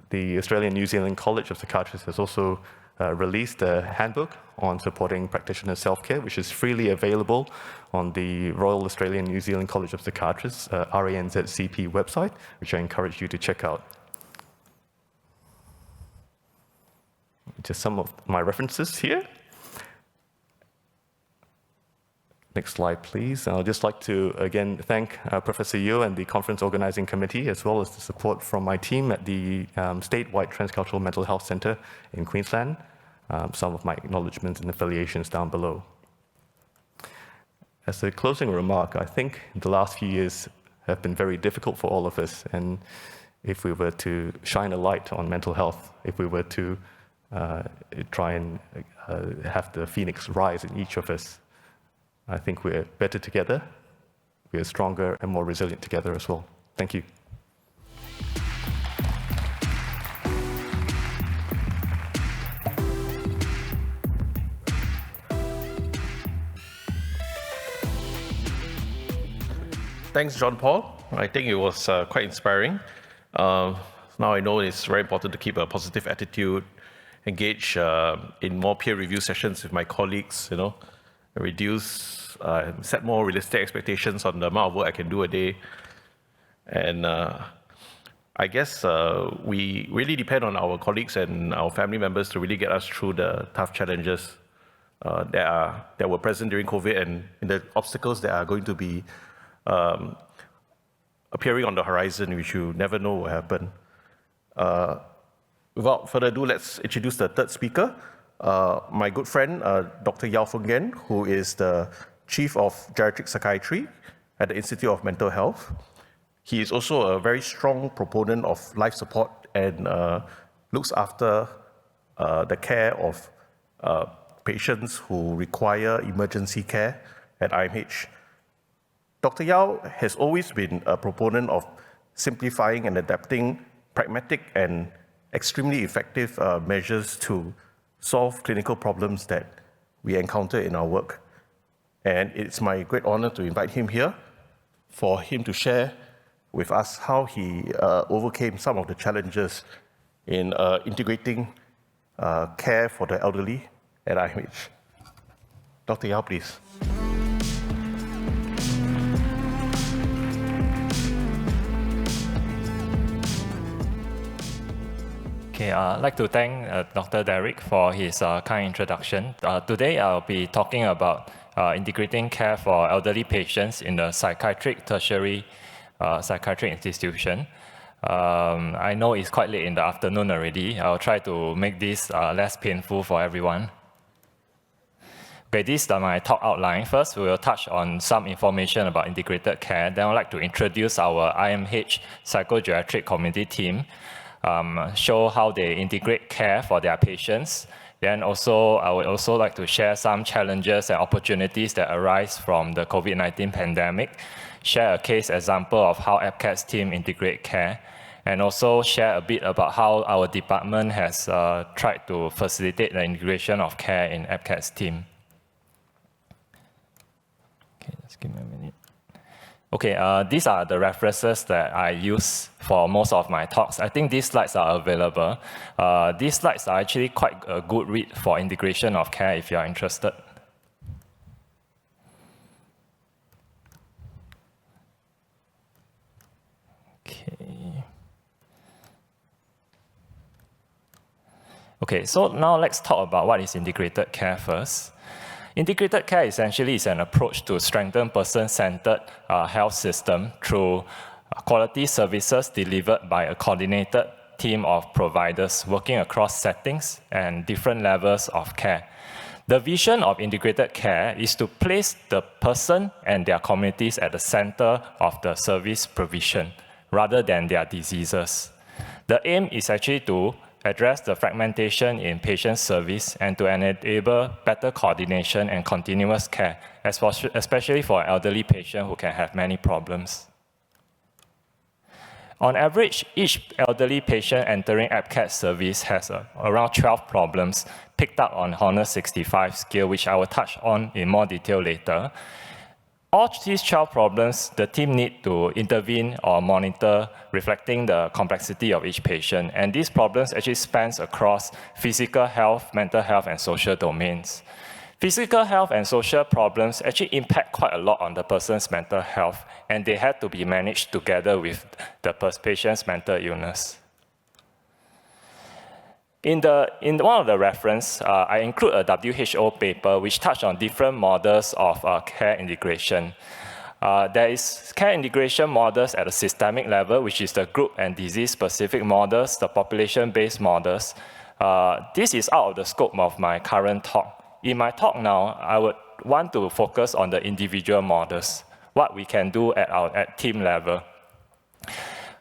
The Australian New Zealand College of Psychiatrists has also released a handbook on supporting practitioner self-care, which is freely available on the Royal Australian New Zealand College of Psychiatrists, RANZCP website, which I encourage you to check out. Just some of my references here. Next slide, please. I'd just like to, again, thank Professor Yeo and the conference organizing committee, as well as the support from my team at the statewide Transcultural Mental Health Centre in Queensland. Some of my acknowledgements and affiliations down below. As a closing remark, I think the last few years have been very difficult for all of us, and if we were to shine a light on mental health, if we were to try and have the phoenix rise in each of us, I think we're better together, we're stronger and more resilient together as well. Thank you. Thanks, John Paul. I think it was quite inspiring. Now I know it's very important to keep a positive attitude, engage in more peer review sessions with my colleagues, set more realistic expectations on the amount of work I can do a day. And I guess we really depend on our colleagues and our family members to really get us through the tough challenges that were present during COVID and the obstacles that are going to be appearing on the horizon, which you never know will happen. Without further ado, let's introduce the third speaker, my good friend, Dr. Yao Feng Yen, who is the Chief of Geriatric Psychiatry at the Institute of Mental Health. He is also a very strong proponent of life support and looks after the care of patients who require emergency care at IMH. Dr. Yao has always been a proponent of simplifying and adapting pragmatic and extremely effective measures to solve clinical problems that we encounter in our work. And it's my great honor to invite him here for him to share with us how he overcame some of the challenges in integrating care for the elderly at IMH. Dr. Yao, please. Okay, I'd like to thank Dr. Derek for his kind introduction. Today, I'll be talking about integrating care for elderly patients in the psychiatric tertiary psychiatric institution. I know it's quite late in the afternoon already. I'll try to make this less painful for everyone. Okay, this is my talk outline. First, we will touch on some information about integrated care. Then I'd like to introduce our IMH Psychogeriatric Community team, show how they integrate care for their patients. Then also, I would also like to share some challenges and opportunities that arise from the COVID-19 pandemic, share a case example of how EPCAT's team integrate care, and also share a bit about how our department has tried to facilitate the integration of care in EPCAT's team. Okay, just give me a minute. Okay, these are the references that I use for most of my talks. I think these slides are available. These slides are actually quite a good read for integration of care if you are interested. Okay. Okay, so now let's talk about what is integrated care first. Integrated care essentially is an approach to strengthen person-centered health system through quality services delivered by a coordinated team of providers working across settings and different levels of care. The vision of integrated care is to place the person and their communities at the center of the service provision, rather than their diseases. The aim is actually to address the fragmentation in patient service and to enable better coordination and continuous care, especially for elderly patients who can have many problems. On average, each elderly patient entering APCAT service has around 12 problems picked up on Honor 65 scale, which I will touch on in more detail later. All these 12 problems, the team need to intervene or monitor, reflecting the complexity of each patient. And these problems actually spans across physical health, mental health, and social domains. Physical health and social problems actually impact quite a lot on the person's mental health, and they had to be managed together with the patient's mental illness. In one of the reference, I include a WHO paper which touched on different models of care integration. There is care integration models at a systemic level, which is the group and disease-specific models, the population-based models. This is out of the scope of my current talk. In my talk now, I would want to focus on the individual models, what we can do at team level.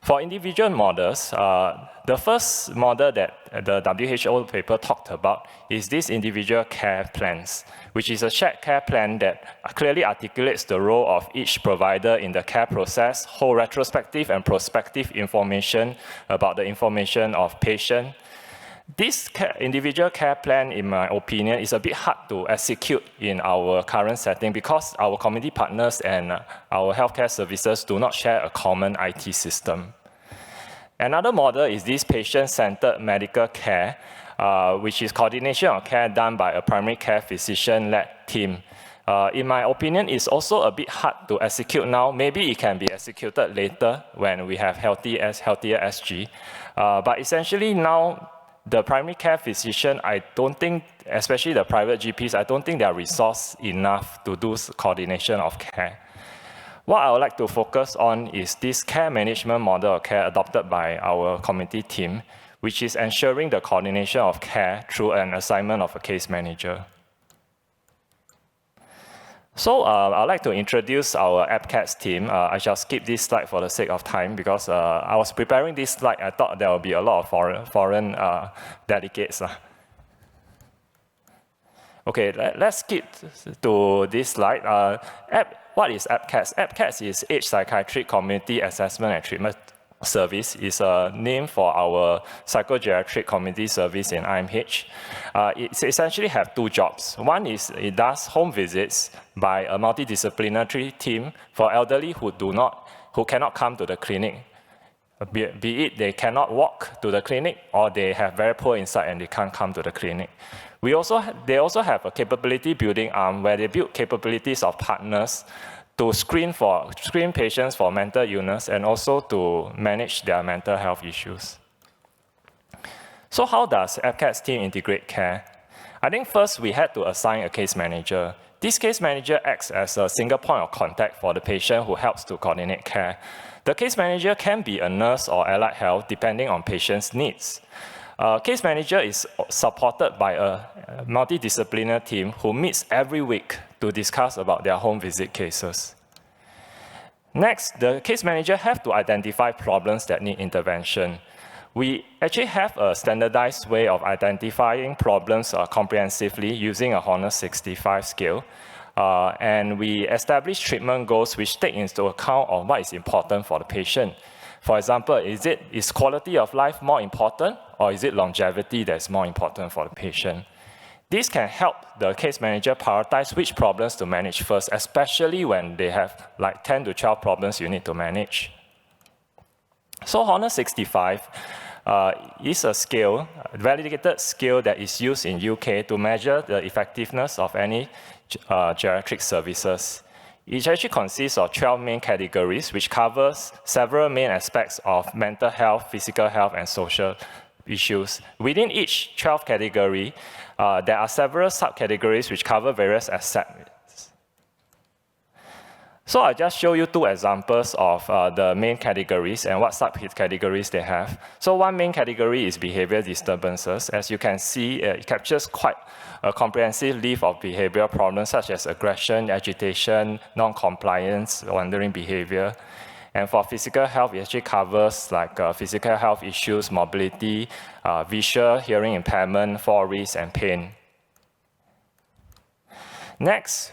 For individual models, the first model that the WHO paper talked about is this individual care plans, which is a shared care plan that clearly articulates the role of each provider in the care process, hold retrospective and prospective information about the information of patient. This individual care plan, in my opinion, is a bit hard to execute in our current setting because our community partners and our healthcare services do not share a common IT system. Another model is this patient-centered medical care, which is coordination of care done by a primary care physician-led team. In my opinion, it's also a bit hard to execute now. Maybe it can be executed later when we have healthier SG. But essentially now, the primary care physician, I don't think, especially the private GPs, I don't think they are resourced enough to do coordination of care. What I would like to focus on is this care management model of care adopted by our community team, which is ensuring the coordination of care through an assignment of a case manager. So I'd like to introduce our APCAT team. I shall skip this slide for the sake of time because I was preparing this slide. I thought there would be a lot of foreign delegates. Okay, let's skip to this slide. What is APCAT? APCAT is Age Psychiatric Community Assessment and Treatment Service. Is a name for our psychogeriatric community service in IMH. It essentially have two jobs. One is it does home visits by a multidisciplinary team for elderly who cannot come to the clinic. Be it they cannot walk to the clinic or they have very poor insight and they can't come to the clinic. They also have a capability building arm where they build capabilities of partners to screen patients for mental illness and also to manage their mental health issues. So how does APCAT's team integrate care? I think first we had to assign a case manager. This case manager acts as a single point of contact for the patient who helps to coordinate care. The case manager can be a nurse or allied health depending on patient's needs. Case manager is supported by a multidisciplinary team who meets every week to discuss about their home visit cases. Next, the case manager have to identify problems that need intervention. We actually have a standardized way of identifying problems comprehensively using a Honor 65 scale. And we establish treatment goals which take into account of what is important for the patient. For example, is quality of life more important or is it longevity that's more important for the patient? This can help the case manager prioritize which problems to manage first, especially when they have like 10 to 12 problems you need to manage. So Honor 65 is a scale, a validated scale that is used in UK to measure the effectiveness of any geriatric services. It actually consists of 12 main categories, which covers several main aspects of mental health, physical health, and social issues. Within each 12 category, there are several subcategories which cover various aspects. So I just show you 2 examples of the main categories and what subcategories they have. So one main category is behavior disturbances. As you can see, it captures quite a comprehensive list of behavioral problems such as aggression, agitation, non-compliance, wandering behavior. And for physical health, it actually covers like physical health issues, mobility, visual, hearing impairment, fall risk, and pain. Next,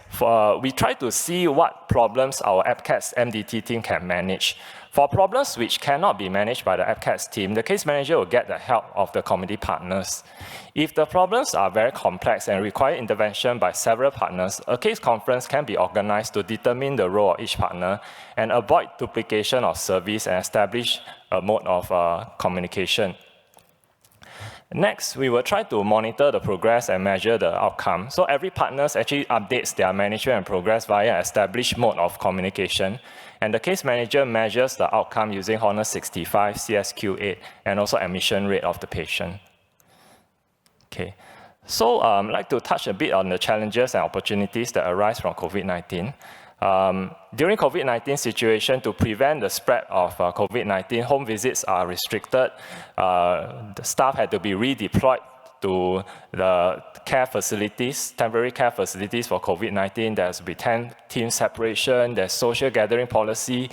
we try to see what problems our APCATS MDT team can manage. For problems which cannot be managed by the APCATS team, the case manager will get the help of the committee partners. If the problems are very complex and require intervention by several partners, a case conference can be organized to determine the role of each partner and avoid duplication of service and establish a mode of communication. Next, we will try to monitor the progress and measure the outcome. So every partner actually updates their management and progress via an established mode of communication. And the case manager measures the outcome using Honor 65, CSQ-8, and also admission rate of the patient. Okay. So I'd like to touch a bit on the challenges and opportunities that arise from COVID-19. During COVID-19 situation, to prevent the spread of COVID-19, home visits are restricted. The staff had to be redeployed to the care facilities, temporary care facilities for COVID-19. There's be 10 team separation, there's social gathering policy.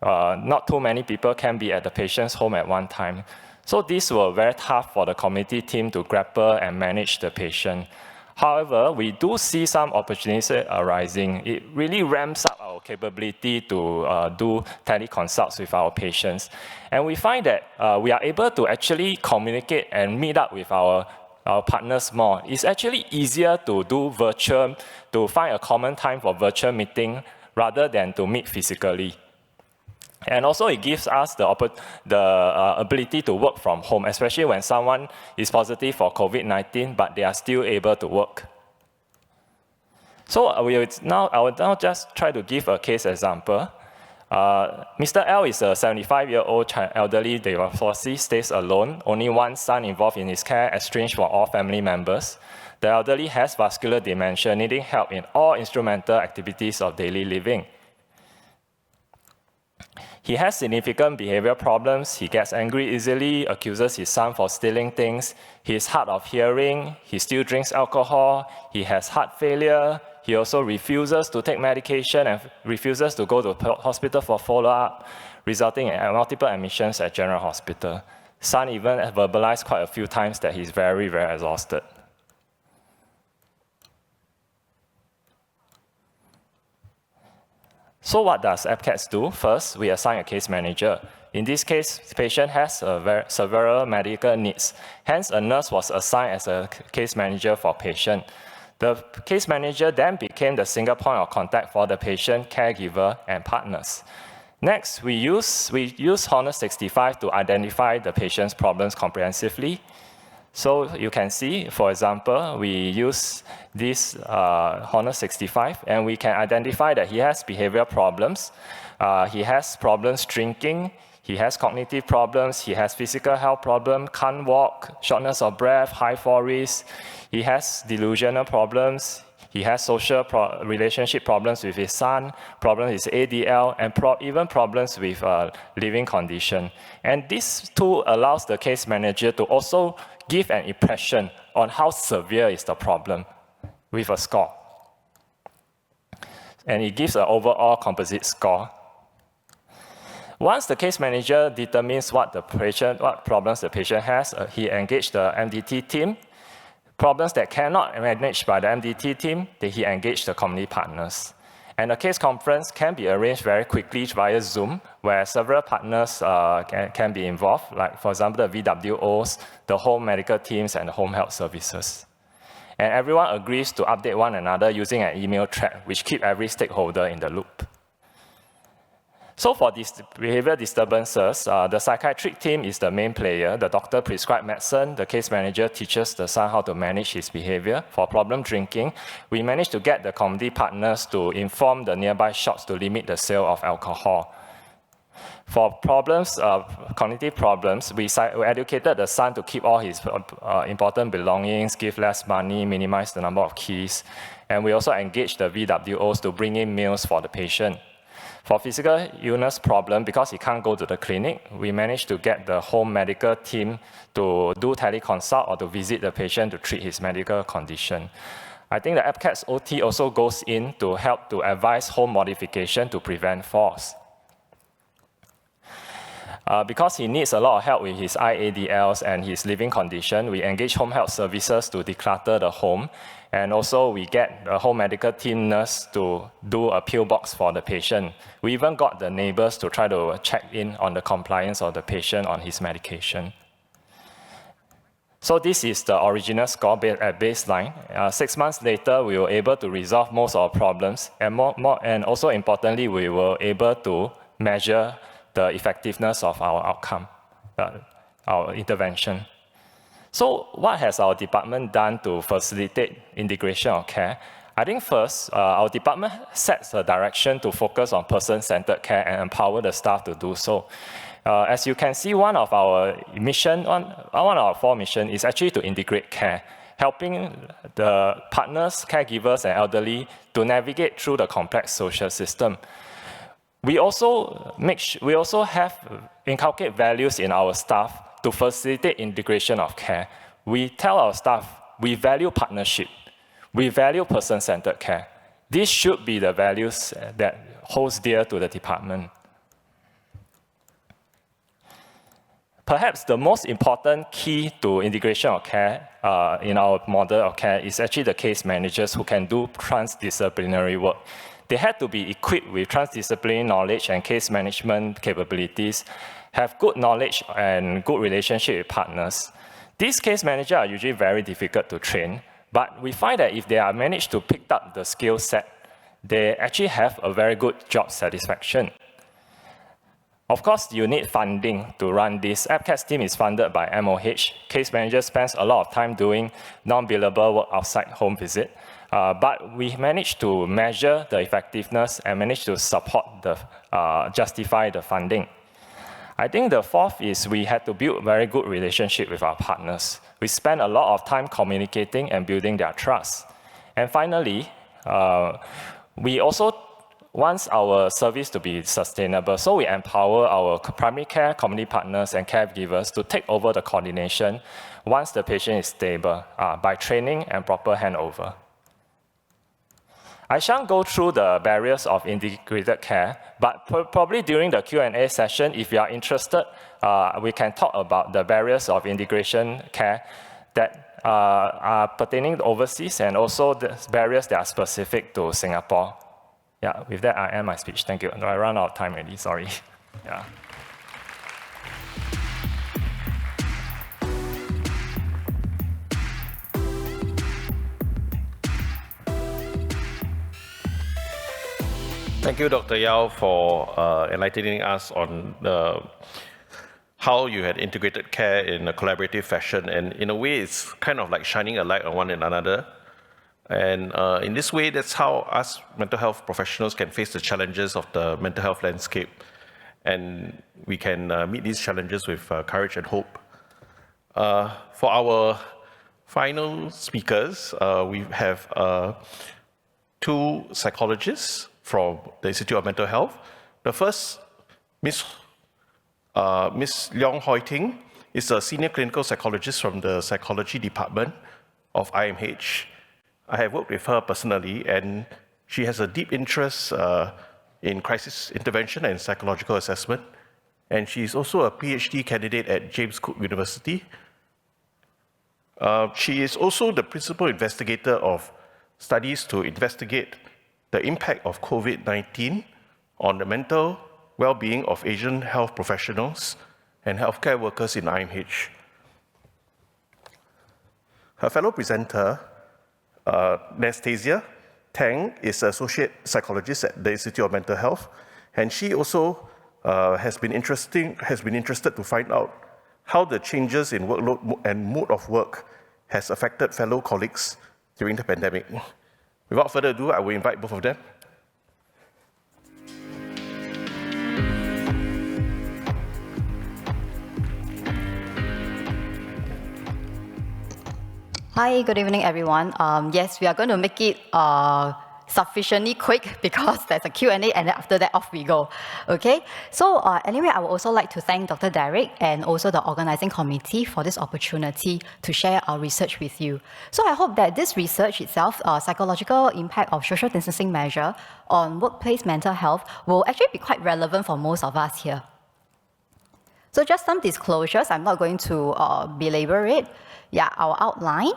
Not too many people can be at the patient's home at one time. So these were very tough for the committee team to grapple and manage the patient. However, we do see some opportunities arising. It really ramps up our capability to do teleconsults with our patients. And we find that we are able to actually communicate and meet up with our partners more. It's actually easier to do virtual, to find a common time for virtual meeting rather than to meet physically. And also it gives us the ability to work from home, especially when someone is positive for COVID-19, but they are still able to work. So I will now just try to give a case example. Mr. L is a 75-year-old elderly divorcee, stays alone, only one son involved in his care, estranged from all family members. The elderly has vascular dementia, needing help in all instrumental activities of daily living. He has significant behavioral problems. He gets angry easily, accuses his son for stealing things. He is hard of hearing. He still drinks alcohol. He has heart failure. He also refuses to take medication and refuses to go to hospital for follow-up, resulting in multiple admissions at General Hospital. Son even verbalized quite a few times that he's very, very exhausted. So what does APCATS do? First, we assign a case manager. In this case, the patient has several medical needs. Hence, a nurse was assigned as a case manager for patient. The case manager then became the single point of contact for the patient, caregiver, and partners. Next, we use Honor 65 to identify the patient's problems comprehensively. So you can see, for example, we use this Honor 65, and we can identify that he has behavioral problems. He has problems drinking. He has cognitive problems. He has physical health problems, can't walk, shortness of breath, high fall risk. He has delusional problems. He has social relationship problems with his son, problems with ADL, and even problems with living condition. And this tool allows the case manager to also give an impression on how severe is the problem with a score. And it gives an overall composite score. Once the case manager determines what problems the patient has, he engages the MDT team. Problems that cannot be managed by the MDT team, he engages the community partners. And a case conference can be arranged very quickly via Zoom, where several partners can be involved, like, for example, the VWOs, the home medical teams, and the home health services. And everyone agrees to update one another using an email thread, which keeps every stakeholder in the loop. So for these behavior disturbances, the psychiatric team is the main player. The doctor prescribes medicine. The case manager teaches the son how to manage his behavior. For problem drinking, we managed to get the community partners to inform the nearby shops to limit the sale of alcohol. For problems, cognitive problems, we educated the son to keep all his important belongings, give less money, minimize the number of keys, and we also engaged the VWOs to bring in meals for the patient. For physical illness problem, because he can't go to the clinic, we managed to get the home medical team to do teleconsult or to visit the patient to treat his medical condition. I think the AppCats OT also goes in to help to advise home modification to prevent falls. Because he needs a lot of help with his IADLs and his living condition, we engage home health services to declutter the home. And also we get a home medical team nurse to do a pill box for the patient. We even got the neighbors to try to check in on the compliance of the patient on his medication. So this is the original score at baseline. 6 months later, we were able to resolve most of our problems. And also importantly, we were able to measure the effectiveness of our outcome, our intervention. So what has our department done to facilitate integration of care? I think first, our department sets a direction to focus on person-centered care and empower the staff to do so. As you can see, one of our 4 missions is actually to integrate care, helping the partners, caregivers, and elderly to navigate through the complex social system. We also inculcate values in our staff to facilitate integration of care. We tell our staff, we value partnership. We value person-centered care. These should be the values that holds dear to the department. Perhaps the most important key to integration of care in our model of care is actually the case managers who can do transdisciplinary work. They had to be equipped with transdisciplinary knowledge and case management capabilities, have good knowledge and good relationship with partners. These case managers are usually very difficult to train, but we find that if they are managed to pick up the skill set, they actually have a very good job satisfaction. Of course, you need funding to run this. AppCats team is funded by MOH. Case manager spends a lot of time doing non-billable work outside home visit. But we managed to measure the effectiveness and managed to support justify the funding. I think the fourth is we had to build very good relationship with our partners. We spent a lot of time communicating and building their trust. And finally, we also want our service to be sustainable, so we empower our primary care, community partners, and caregivers to take over the coordination once the patient is stable by training and proper handover. I shan't go through the barriers of integrated care, but probably during the Q&A session, if you are interested, we can talk about the barriers of integration care that are pertaining to overseas and also the barriers that are specific to Singapore. Yeah, with that, I end my speech. Thank you. I ran out of time already, sorry. Yeah. Thank you, Dr. Yao, for enlightening us on how you had integrated care in a collaborative fashion. And in a way, it's kind of like shining a light on one another. And in this way, that's how us mental health professionals can face the challenges of the mental health landscape. And we can meet these challenges with courage and hope. For our final speakers, we have 2 psychologists from the Institute of Mental Health. The first, Ms. Leong Hoi Ting, is a senior clinical psychologist from the psychology department of IMH. I have worked with her personally, and she has a deep interest in crisis intervention and psychological assessment. And she is also a PhD candidate at James Cook University. She is also the principal investigator of studies to investigate the impact of COVID-19 on the mental well-being of Asian health professionals and healthcare workers in IMH. Her fellow presenter, Nastasia Tang, is an associate psychologist at the Institute of Mental Health, and she also has been interested to find out how the changes in workload and mode of work has affected fellow colleagues during the pandemic. Without further ado, I will invite both of them. Hi, good evening, everyone. Yes, we are going to make it sufficiently quick because there's a Q&A, and then after that, off we go. Okay? So anyway, I would also like to thank Dr. Derrick and also the organizing committee for this opportunity to share our research with you. So I hope that this research itself, psychological impact of social distancing measure on workplace mental health, will actually be quite relevant for most of us here. So just some disclosures, I'm not going to belabor it. Yeah, our outline.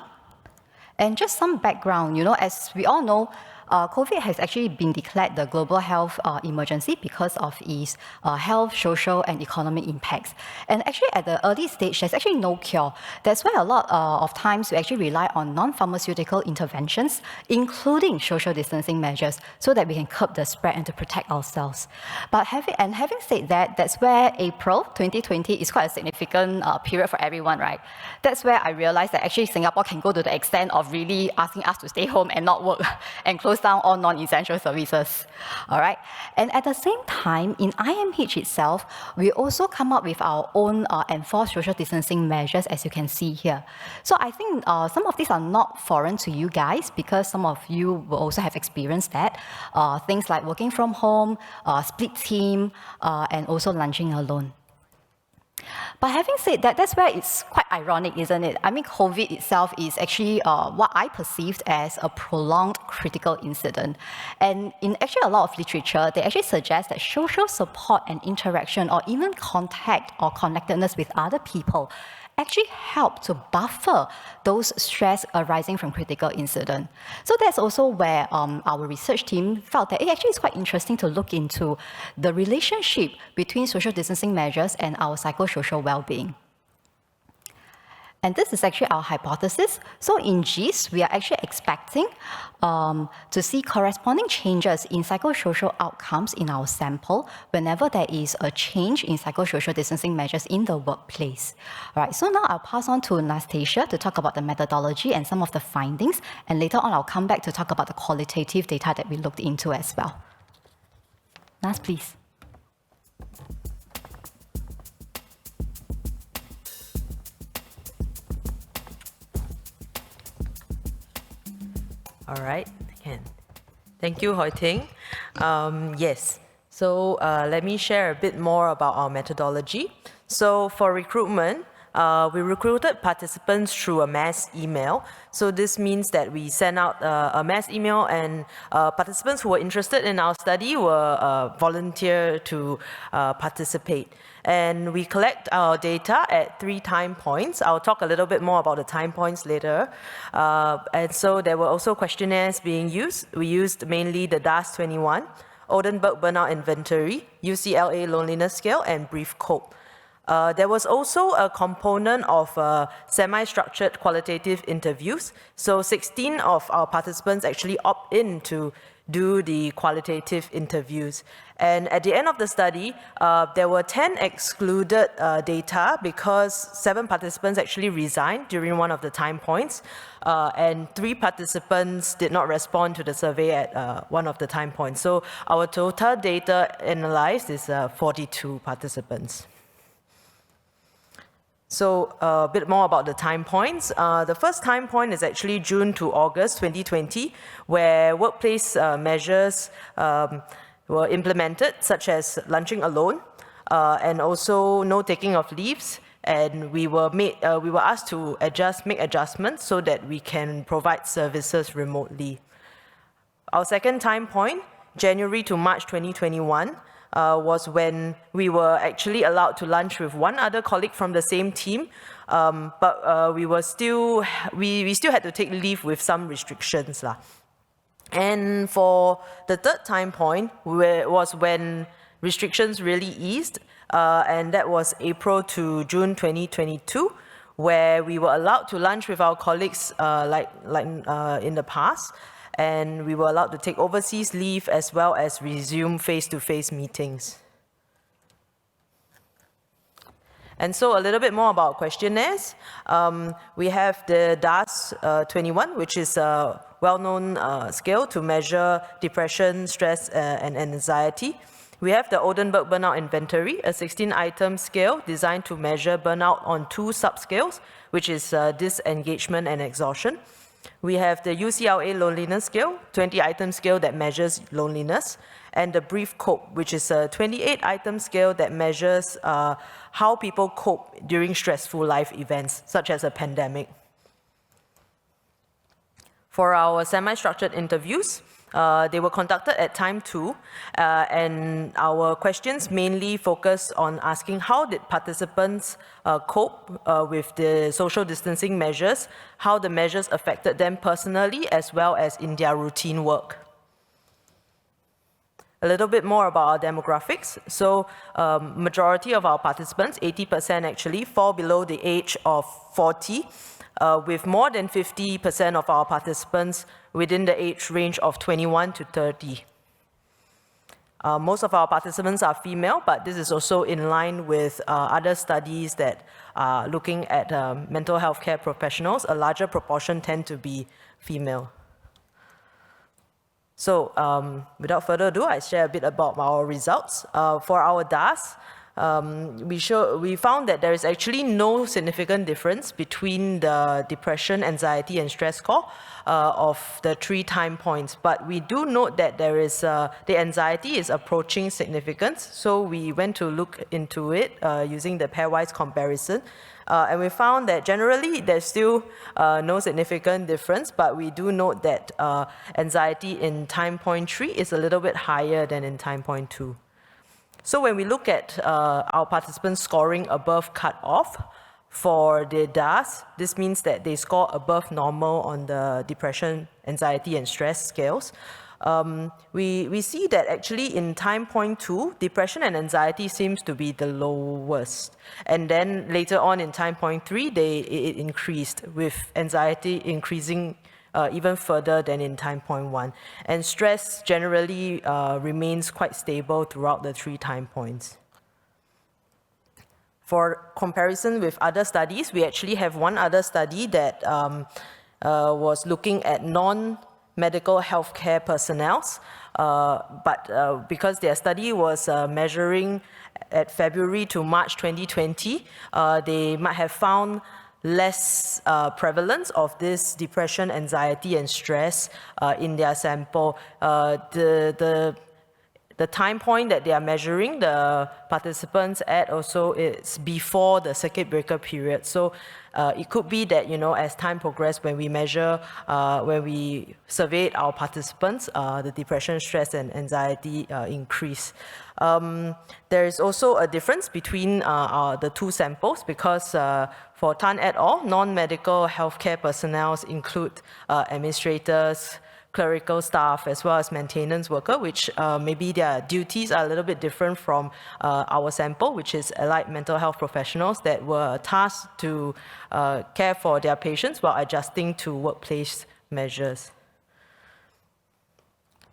And just some background, as we all know, COVID has actually been declared the global health emergency because of its health, social, and economic impacts. And actually, at the early stage, there's actually no cure. That's why a lot of times we actually rely on non-pharmaceutical interventions, including social distancing measures, so that we can curb the spread and to protect ourselves. But having said that, that's where April 2020 is quite a significant period for everyone, right? That's where I realized that actually Singapore can go to the extent of really asking us to stay home and not work and close down all non-essential services. All right. And at the same time, in IMH itself, we also come up with our own enforced social distancing measures, as you can see here. So I think some of these are not foreign to you guys because some of you will also have experienced that. Things like working from home, split team, and also lunching alone. But having said that, that's where it's quite ironic, isn't it? I mean, COVID itself is actually what I perceived as a prolonged critical incident. And in actually a lot of literature, they actually suggest that social support and interaction, or even contact or connectedness with other people, actually help to buffer those stress arising from critical incident. So that's also where our research team felt that it actually is quite interesting to look into the relationship between social distancing measures and our psychosocial well-being. And this is actually our hypothesis. So in GIST, we are actually expecting to see corresponding changes in psychosocial outcomes in our sample whenever there is a change in psychosocial distancing measures in the workplace. All right, so now I'll pass on to Nastasia to talk about the methodology and some of the findings, and later on I'll come back to talk about the qualitative data that we looked into as well. Nas, please. All right, thank you, Hoi Ting. Yes, so let me share a bit more about our methodology. So for recruitment, we recruited participants through a mass email. So this means that we sent out a mass email, and participants who were interested in our study were volunteer to participate. And we collect our data at 3 time points. I'll talk a little bit more about the time points later. And so there were also questionnaires being used. We used mainly the DAS-21, Oldenburg Burnout Inventory, UCLA Loneliness Scale, and Brief Cope. There was also a component of semi-structured qualitative interviews. So 16 of our participants actually opt in to do the qualitative interviews. And at the end of the study, there were 10 excluded data because 7 participants actually resigned during one of the time points, and 3 participants did not respond to the survey at one of the time points. So our total data analyzed is 42 participants. So a bit more about the time points. The first time point is actually June to August 2020, where workplace measures were implemented, such as lunching alone, and also no taking of leaves. And we were asked to make adjustments so that we can provide services remotely. Our second time point, January to March 2021, was when we were actually allowed to lunch with one other colleague from the same team, but we still had to take leave with some restrictions. And for the third time point was when restrictions really eased, and that was April to June 2022, where we were allowed to lunch with our colleagues like in the past. And we were allowed to take overseas leave as well as resume face-to-face meetings. And so a little bit more about questionnaires. We have the DAS-21, which is a well-known scale to measure depression, stress, and anxiety. We have the Oldenburg Burnout Inventory, a 16-item scale designed to measure burnout on 2 subscales, which is disengagement and exhaustion. We have the UCLA Loneliness Scale, 20-item scale that measures loneliness, and the Brief Cope, which is a 28-item scale that measures how people cope during stressful life events, such as a pandemic. For our semi-structured interviews, they were conducted at time 2, and our questions mainly focus on asking how did participants cope with the social distancing measures, how the measures affected them personally as well as in their routine work. A little bit more about our demographics. So majority of our participants, 80% actually, fall below the age of 40, with more than 50% of our participants within the age range of 21 to 30. Most of our participants are female, but this is also in line with other studies that are looking at mental health care professionals. A larger proportion tend to be female. So without further ado, I share a bit about our results. For our DAS, we found that there is actually no significant difference between the depression, anxiety, and stress score of the 3 time points. But we do note that there is the anxiety is approaching significance. So we went to look into it using the pairwise comparison. And we found that generally there's still no significant difference, but we do note that anxiety in time point 3 is a little bit higher than in time point 2. So when we look at our participants scoring above cutoff for the DAS, this means that they score above normal on the depression, anxiety, and stress scales. We see that actually in time point 2, depression and anxiety seems to be the lowest. And then later on in time point 3, it increased, with anxiety increasing even further than in time point 1. And stress generally remains quite stable throughout the 3 time points. For comparison with other studies, we actually have one other study that was looking at non-medical healthcare personnel, but because their study was measuring at February to March 2020, they might have found less prevalence of this depression, anxiety, and stress in their sample. The time point that they are measuring the participants at also is before the circuit breaker period. So it could be that, as time progressed, when we measure, when we surveyed our participants, the depression, stress, and anxiety increase. There is also a difference between the 2 samples because for Tan et al., non-medical healthcare personnel include administrators, clerical staff, as well as maintenance worker, which maybe their duties are a little bit different from our sample, which is allied mental health professionals that were tasked to care for their patients while adjusting to workplace measures.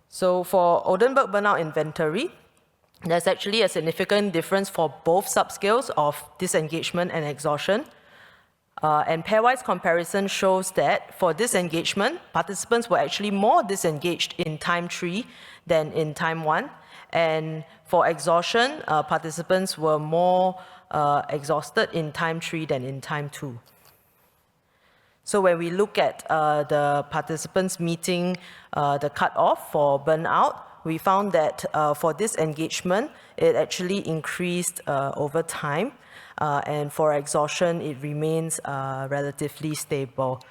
So for Oldenburg Burnout Inventory, there's actually a significant difference for both subscales of disengagement and exhaustion. And pairwise comparison shows that for disengagement, participants were actually more disengaged in time 3 than in time 1. And for exhaustion, participants were more exhausted in time 3 than in time 2. So when we look at the participants meeting the cutoff for burnout, we found that for disengagement, it actually increased over time. And for exhaustion, it remains relatively stable.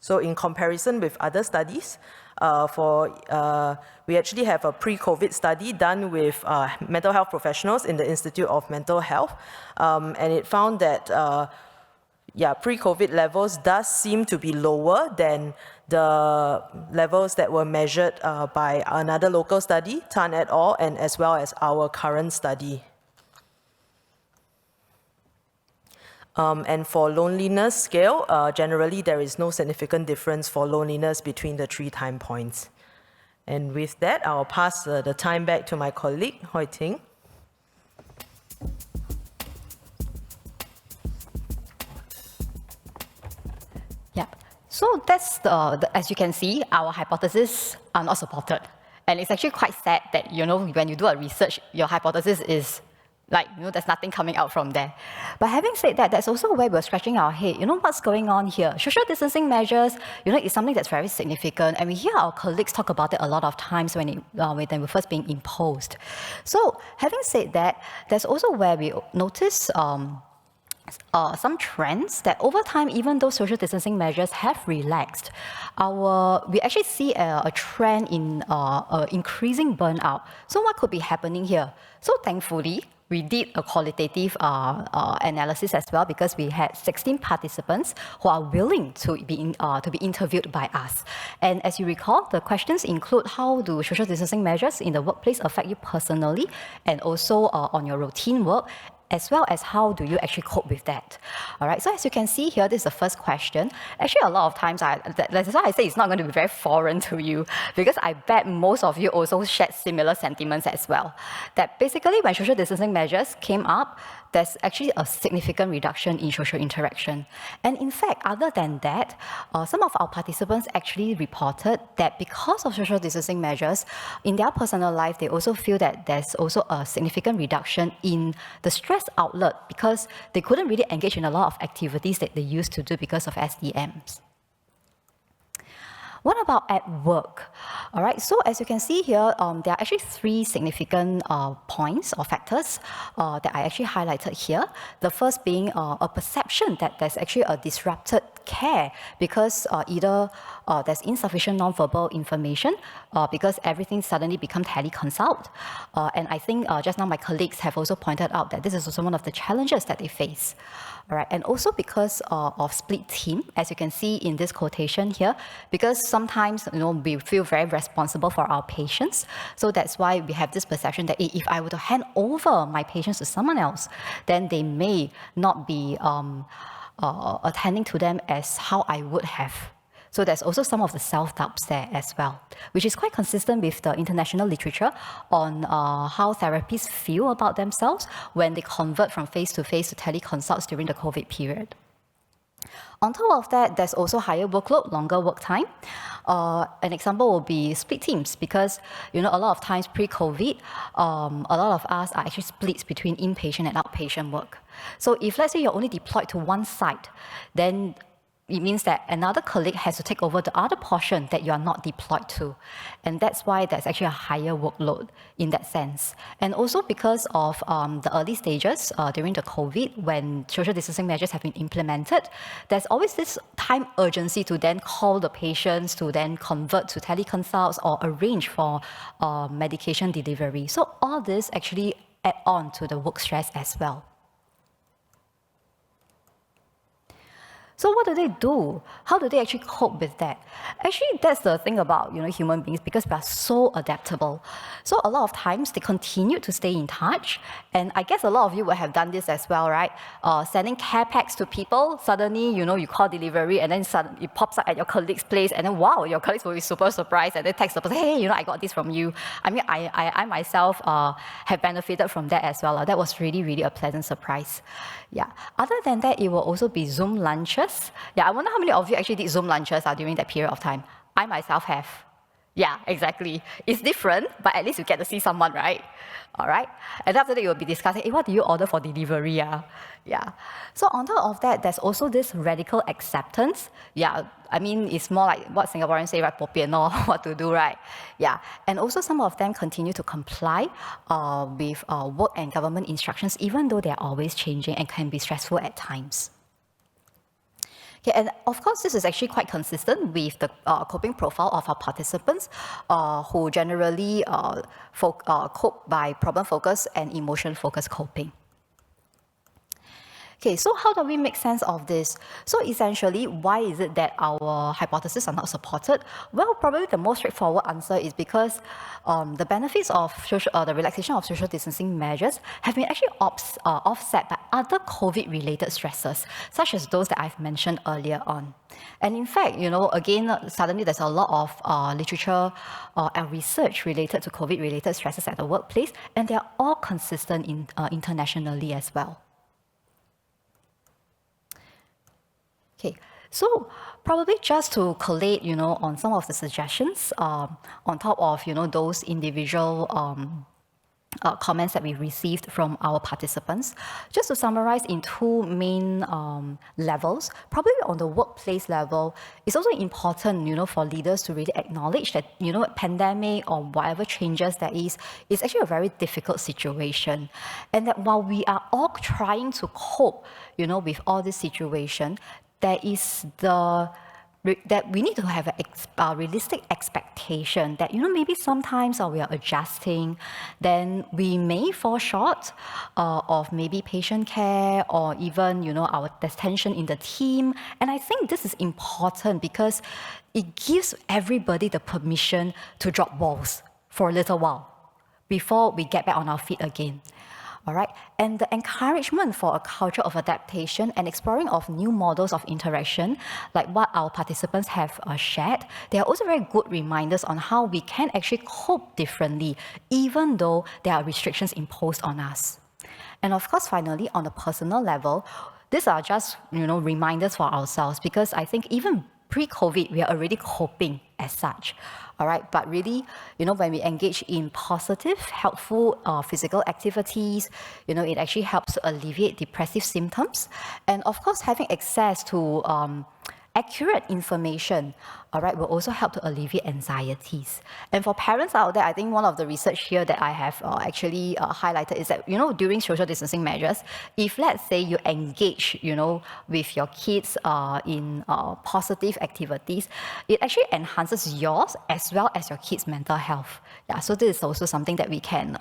So in comparison with other studies, we actually have a pre-COVID study done with mental health professionals in the Institute of Mental Health. And it found that pre-COVID levels does seem to be lower than the levels that were measured by another local study, Tan et al., and as well as our current study. And for loneliness scale, generally there is no significant difference for loneliness between the 3 time points. And with that, I'll pass the time back to my colleague, Hoi Ting. Yeah, so that's as you can see, our hypotheses are not supported. And it's actually quite sad that, when you do a research, your hypothesis is there's nothing coming out from there. But having said that, that's also where we're scratching our head. What's going on here? Social distancing measures, is something that's very significant. And we hear our colleagues talk about it a lot of times when they were first being imposed. So having said that, there's also where we notice some trends that over time, even though social distancing measures have relaxed, we actually see a trend in increasing burnout. So what could be happening here? So thankfully, we did a qualitative analysis as well, because we had 16 participants who are willing to be interviewed by us. And as you recall, the questions include how do social distancing measures in the workplace affect you personally and also on your routine work, as well as how do you actually cope with that. All right, so as you can see here, this is the first question. Actually, a lot of times, that's why I say it's not going to be very foreign to you, because I bet most of you also shared similar sentiments as well. That basically, when social distancing measures came up, there's actually a significant reduction in social interaction. And in fact, other than that, some of our participants actually reported that because of social distancing measures, in their personal life, they also feel that there's also a significant reduction in the stress outlet, because they couldn't really engage in a lot of activities that they used to do because of SDMs. What about at work? All right, so as you can see here, there are actually 3 significant points or factors that I actually highlighted here. The first being a perception that there's actually a disrupted care, because either there's insufficient nonverbal information, because everything suddenly becomes teleconsult. And I think just now my colleagues have also pointed out that this is also one of the challenges that they face. All right, and also because of split team, as you can see in this quotation here, because sometimes we feel very responsible for our patients, so that's why we have this perception that if I were to hand over my patients to someone else, then they may not be attending to them as how I would have. So there's also some of the self-doubts there as well, which is quite consistent with the international literature on how therapists feel about themselves when they convert from face-to-face to teleconsults during the COVID period. On top of that, there's also higher workload, longer work time. An example will be split teams, because a lot of times pre-COVID, a lot of us are actually split between inpatient and outpatient work. So if let's say you're only deployed to one site, then it means that another colleague has to take over the other portion that you are not deployed to. And that's why there's actually a higher workload in that sense. And also because of the early stages during the COVID, when social distancing measures have been implemented, there's always this time urgency to then call the patients, to then convert to teleconsults or arrange for medication delivery. So all this actually add on to the work stress as well. So what do they do? How do they actually cope with that? Actually, that's the thing about human beings, because we are so adaptable. So a lot of times they continue to stay in touch, and I guess a lot of you will have done this as well, right? Sending care packs to people. Suddenly, you call delivery, and then it pops up at your colleague's place, and then wow, your colleagues will be super surprised, and they text the person, hey, I got this from you. I mean, I myself have benefited from that as well. That was really, really a pleasant surprise. Yeah. Other than that, it will also be Zoom lunches. Yeah, I wonder how many of you actually did Zoom lunches during that period of time. I myself have. Yeah, exactly. It's different, but at least you get to see someone, right? All right. And after that, you will be discussing, hey, what do you order for delivery? Yeah. So on top of that, there's also this radical acceptance. Yeah, I mean, it's more like what Singaporeans say, right? Popian know what to do, right? Yeah. And also some of them continue to comply with work and government instructions, even though they're always changing and can be stressful at times. Okay, and of course, this is actually quite consistent with the coping profile of our participants, who generally cope by problem-focused and emotion-focused coping. Okay, so how do we make sense of this? So essentially, why is it that our hypotheses are not supported? Well, probably the most straightforward answer is because the benefits of the relaxation of social distancing measures have been actually offset by other COVID-related stresses, such as those that I've mentioned earlier on. And in fact, again, suddenly there's a lot of literature and research related to COVID-related stresses at the workplace, and they're all consistent internationally as well. Okay, So probably just to collate, on some of the suggestions, on top of, those individual comments that we received from our participants. Just to summarize in two main levels, probably on the workplace level, it's also important, for leaders to really acknowledge that, pandemic or whatever changes there is actually a very difficult situation. And that while we are all trying to cope, with all this situation, there is that we need to have a realistic expectation that, maybe sometimes we are adjusting, then we may fall short of maybe patient care or even, there's tension in the team. And I think this is important because it gives everybody the permission to drop balls for a little while before we get back on our feet again. All right, and the encouragement for a culture of adaptation and exploring of new models of interaction, like what our participants have shared, they are also very good reminders on how we can actually cope differently, even though there are restrictions imposed on us. And of course, finally, on a personal level, these are just, reminders for ourselves, because I think even pre-COVID, we are already coping as such. All right, but really, when we engage in positive, helpful physical activities, it actually helps to alleviate depressive symptoms. And of course, having access to accurate information, all right, will also help to alleviate anxieties. And for parents out there, I think one of the research here that I have actually highlighted is that, during social distancing measures, if let's say you engage, with your kids in positive activities, it actually enhances yours as well as your kids' mental health. Yeah, so this is also something that we can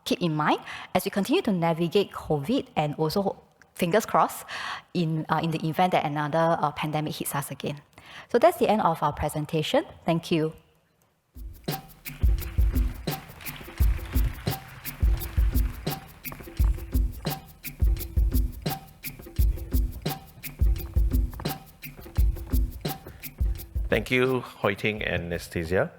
keep in mind as we continue to navigate COVID, and also fingers crossed, in the event that another pandemic hits us again. So that's the end of our presentation. Thank you. Thank you, Hoi Ting and Anastasia.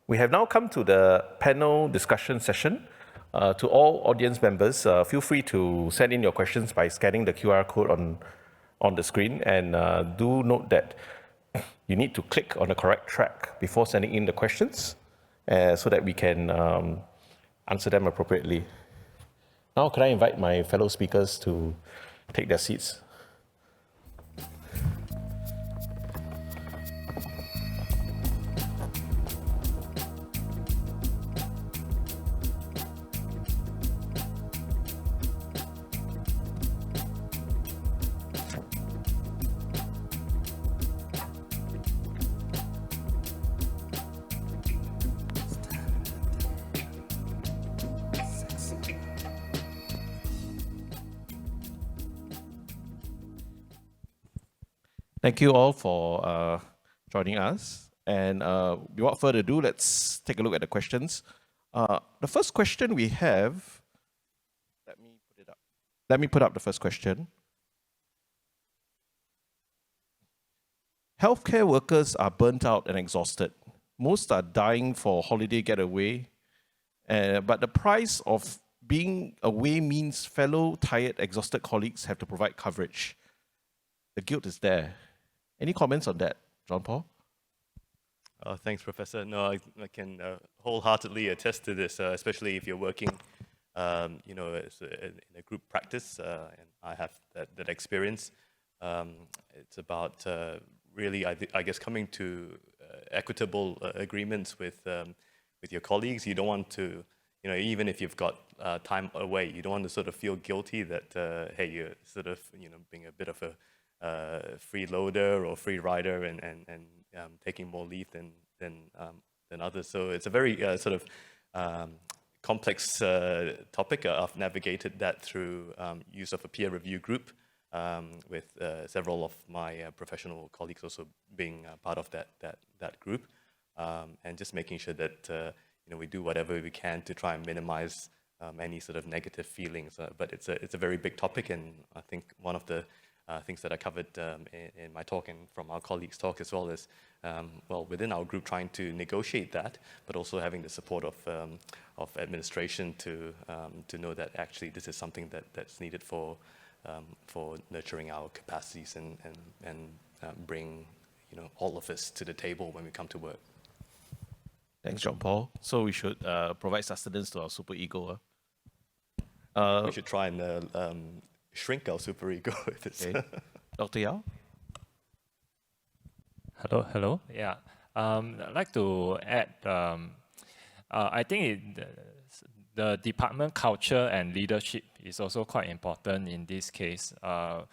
We have now come to the panel discussion session. To all audience members, feel free to send in your questions by scanning the QR code on the screen, and do note that you need to click on the correct track before sending in the questions so that we can answer them appropriately. Now, can I invite my fellow speakers to take their seats? Thank you all for joining us. And without further ado, let's take a look at the questions. The first question we have, let me put it up. Let me put up the first question. Healthcare workers are burnt out and exhausted. Most are dying for holiday getaway, but the price of being away means fellow tired, exhausted colleagues have to provide coverage. The guilt is there. Any comments on that, John Paul? Thanks, Professor. No, I can wholeheartedly attest to this, especially if you're working, as in a group practice, and I have that experience. It's about really, I guess, coming to equitable agreements with your colleagues. You don't want to, even if you've got time away, you don't want to sort of feel guilty that, hey, you're sort of, being a bit of a freeloader or free rider and taking more leave than others. So it's a very sort of complex topic. I've navigated that through use of a peer review group with several of my professional colleagues also being part of that group, and just making sure that we do whatever we can to try and minimize any sort of negative feelings. But it's a very big topic, and I think one of the things that I covered in my talk and from our colleagues' talk as well is, within our group trying to negotiate that, but also having the support of administration to know that actually this is something that's needed for for nurturing our capacities and bring all of us to the table when we come to work. Thanks, John Paul. So we should provide sustenance to our superego. We should try and shrink our superego. If it's Okay. Dr. Yao? Hello. Yeah. I'd like to add, I think the department culture and leadership is also quite important in this case. I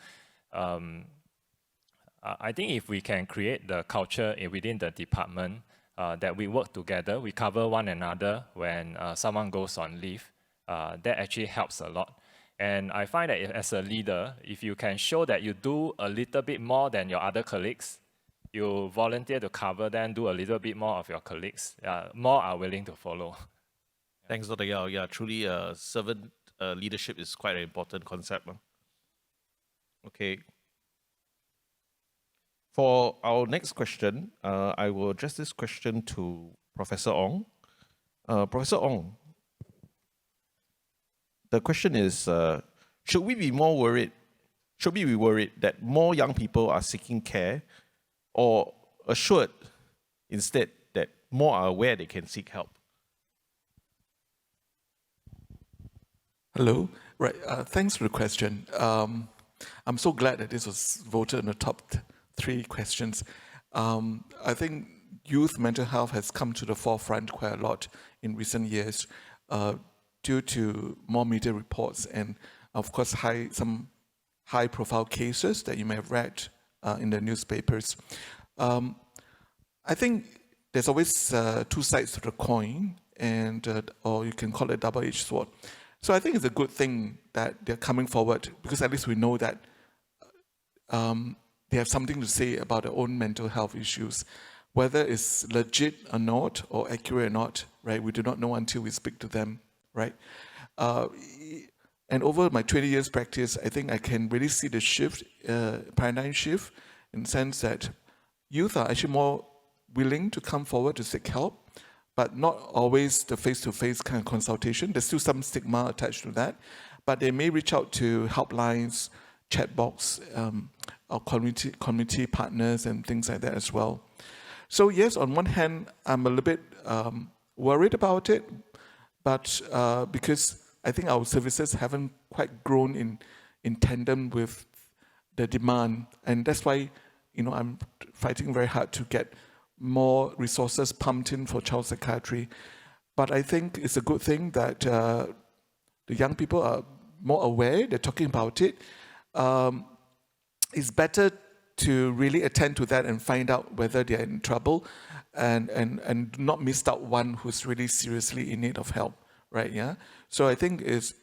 think if we can create the culture within the department, that we work together, we cover one another when someone goes on leave, that actually helps a lot. And I find that as a leader, if you can show that you do a little bit more than your other colleagues, you volunteer to cover them, do a little bit more of your colleagues, more are willing to follow. Thanks, Dr. Yao. Yeah, truly, servant leadership is quite an important concept. Okay. For our next question, I will address this question to Professor Ong. Professor Ong, the question is, should we be worried that more young people are seeking care, or assured instead that more are aware they can seek help? Hello. Right. Thanks for the question. I'm so glad that this was voted in the top 3 questions. I think youth mental health has come to the forefront quite a lot in recent years due to more media reports and, of course, some high-profile cases that you may have read in the newspapers. I think there's always 2 sides to the coin, and or you can call it a double-edged sword. So I think it's a good thing that they're coming forward, because at least we know that they have something to say about their own mental health issues. Whether it's legit or not, or accurate or not, right? We do not know until we speak to them, right? And over my 20 years practice, I think I can really see the shift, paradigm shift, in the sense that youth are actually more willing to come forward to seek help, but not always the face-to-face kind of consultation. There's still some stigma attached to that, but they may reach out to helplines, chat box, or community partners and things like that as well. So yes, on one hand, I'm a little bit worried about it, but because I think our services haven't quite grown in tandem with the demand, and that's why I'm fighting very hard to get more resources pumped in for child psychiatry. But I think it's a good thing that the young people are more aware, they're talking about it. It's better to really attend to that and find out whether they're in trouble and not miss out one who's really seriously in need of help, right? Yeah. So I think it's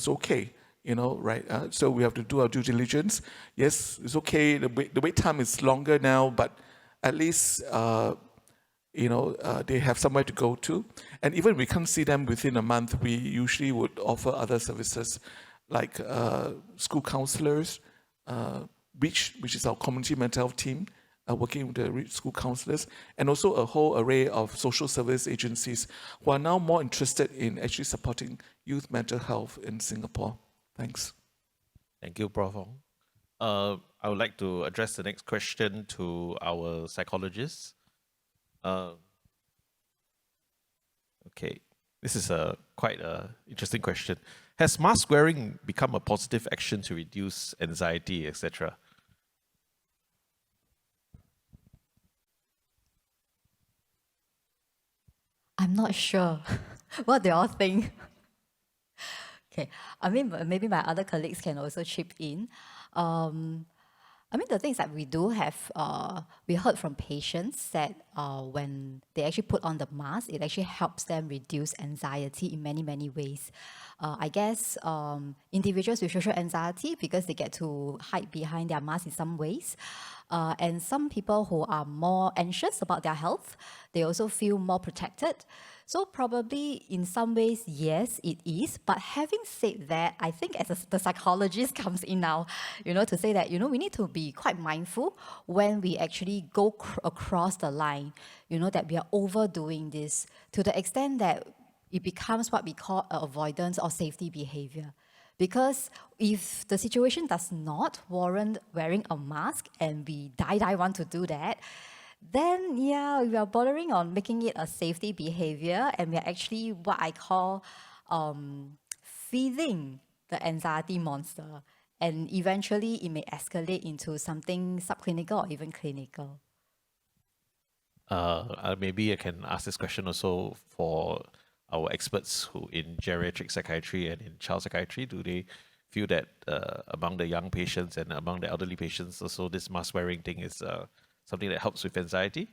okay, right? So we have to do our due diligence. Yes, it's okay. The wait time is longer now, but at least they have somewhere to go to. And even if we can't see them within a month, we usually would offer other services like school counselors, which is our community mental health team, working with the school counselors, and also a whole array of social service agencies who are now more interested in actually supporting youth mental health in Singapore. Thanks. Thank you, Prof. Ong. I would like to address the next question to our psychologists. Okay, this is quite an interesting question. Has mask wearing become a positive action to reduce anxiety, etc.? I'm not sure. What do you all think? Okay, I mean, maybe my other colleagues can also chip in. I mean, the thing is that we do have, we heard from patients that when they actually put on the mask, it actually helps them reduce anxiety in many, many ways. I guess individuals with social anxiety, because they get to hide behind their mask in some ways. And some people who are more anxious about their health, they also feel more protected. So probably in some ways, yes, it is. But having said that, I think as the psychologist comes in now, to say that, we need to be quite mindful when we actually go across the line, that we are overdoing this to the extent that it becomes what we call avoidance or safety behavior. Because if the situation does not warrant wearing a mask and we die want to do that, then yeah, we are bordering on making it a safety behavior, and we are actually what I call feeding the anxiety monster. And eventually it may escalate into something subclinical or even clinical. Maybe I can ask this question also for our experts who in geriatric psychiatry and in child psychiatry. Do they feel that among the young patients and among the elderly patients also this mask wearing thing is something that helps with anxiety?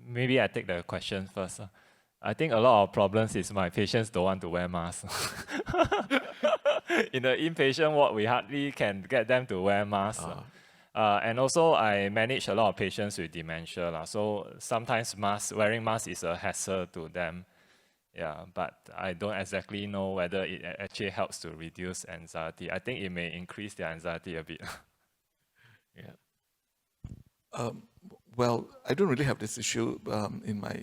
Maybe I take the question first. I think a lot of problems is my patients don't want to wear masks. In the inpatient ward, we hardly can get them to wear masks. And also, I manage a lot of patients with dementia. So sometimes wearing masks is a hassle to them. Yeah, but I don't exactly know whether it actually helps to reduce anxiety. I think it may increase their anxiety a bit. Yeah. Well, I don't really have this issue in my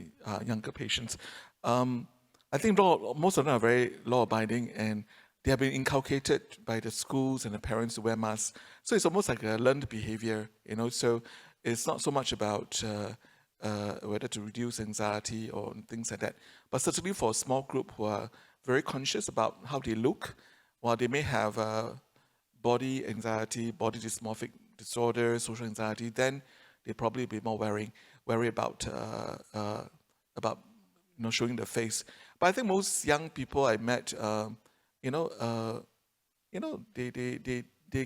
younger patients. I think most of them are very law-abiding, and they have been inculcated by the schools and the parents to wear masks. So it's almost like a learned behavior, you know. So it's not so much about whether to reduce anxiety or things like that. But certainly for a small group who are very conscious about how they look, while they may have body anxiety, body dysmorphic disorder, social anxiety, then they probably be more wary about showing their face. But I think most young people I met, they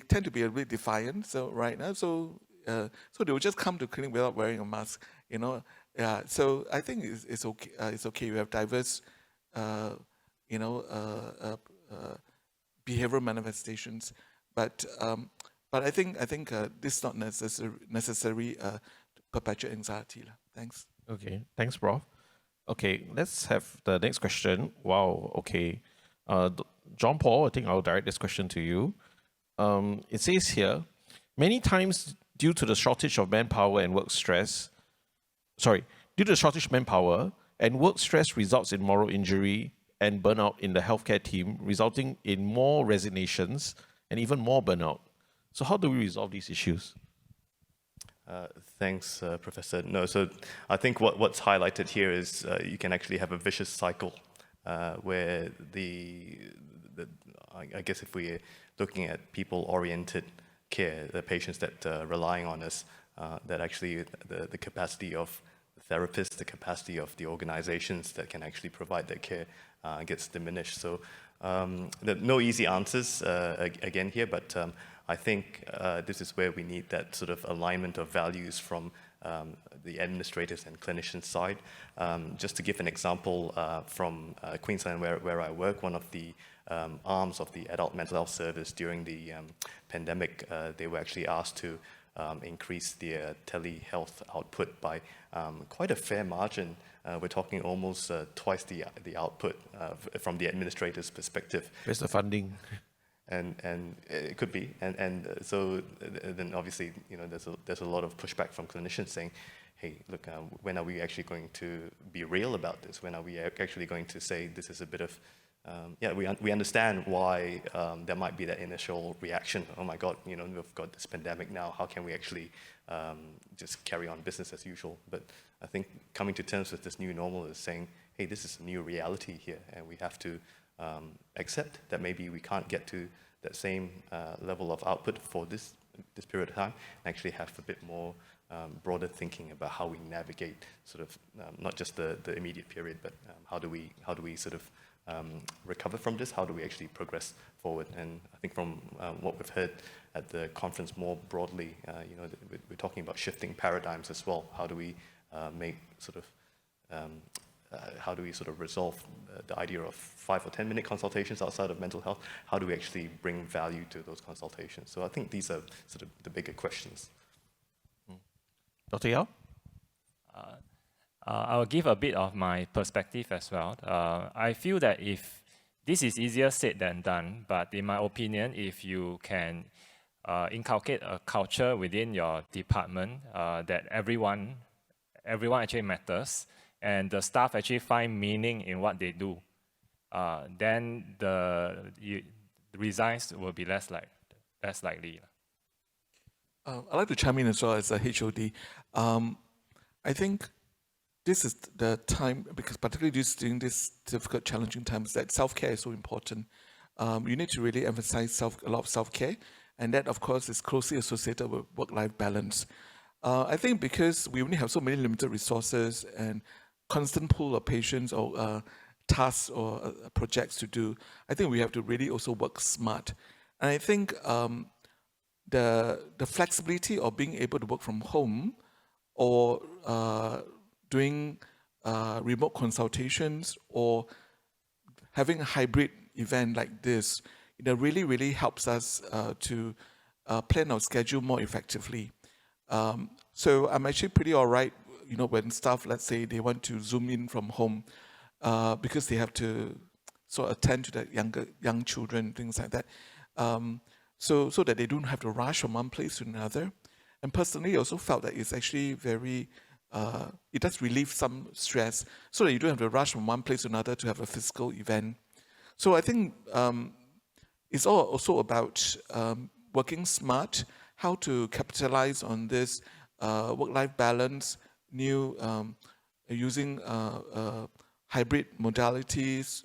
tend to be a bit defiant. So right now, so they will just come to clinic without wearing a mask. You know, yeah. So I think it's okay. It's okay. We have diverse, behavioral manifestations, but I think this is not necessary to perpetuate anxiety. Thanks. Okay, thanks, Prof. Okay, let's have the next question. Wow, okay. John Paul, I think I'll direct this question to you. It says here, many times due to the shortage of manpower and work stress, results in moral injury and burnout in the healthcare team, resulting in more resignations and even more burnout. So how do we resolve these issues? Thanks, Professor. No, so I think what's highlighted here is you can actually have a vicious cycle where I guess if we're looking at people-oriented care, the patients that are relying on us, that actually the capacity of the therapists, the capacity of the organizations that can actually provide that care gets diminished. So there are no easy answers again here, but I think this is where we need that sort of alignment of values from the administrators and clinicians side. Just to give an example from Queensland where I work, one of the arms of the adult mental health service during the pandemic, they were actually asked to increase their telehealth output by quite a fair margin. We're talking almost twice the output from the administrator's perspective. Where's the funding? And it could be, and so then obviously there's a lot of pushback from clinicians saying, hey, look, when are we actually going to be real about this? When are we actually going to say this is a bit of we understand why there might be that initial reaction. Oh my God, we've got this pandemic now. How can we actually just carry on business as usual? But I think coming to terms with this new normal is saying, hey, this is a new reality here, and we have to accept that maybe we can't get to that same level of output for this period of time, and actually have a bit more broader thinking about how we navigate sort of not just the immediate period, but how do we sort of recover from this? How do we actually progress forward? And I think from what we've heard at the conference more broadly, we're talking about shifting paradigms as well. How do we how do we sort of resolve the idea of 5 or 10 minute consultations outside of mental health? How do we actually bring value to those consultations? So I think these are sort of the bigger questions. Dr. Yao? I'll give a bit of my perspective as well. I feel that if this is easier said than done, but in my opinion, if you can inculcate a culture within your department that everyone actually matters, and the staff actually find meaning in what they do, then the resigns will be less likely. I'd like to chime in as well as a HOD. I think this is the time, because particularly during this difficult, challenging times, that self-care is so important. You need to really emphasize a lot of self-care, and that, of course, is closely associated with work-life balance. I think because we only have so many limited resources and constant pool of patients or tasks or projects to do, I think we have to really also work smart. And I think the flexibility of being able to work from home or doing remote consultations or having a hybrid event like this, really, really helps us to plan our schedule more effectively. So I'm actually pretty all right, when staff, let's say, they want to Zoom in from home because they have to sort of attend to the young children, things like that, so that they don't have to rush from one place to another. And personally, I also felt that it's actually very, it does relieve some stress so that you don't have to rush from one place to another to have a physical event. So I think it's all also about working smart, how to capitalize on this work-life balance, using hybrid modalities,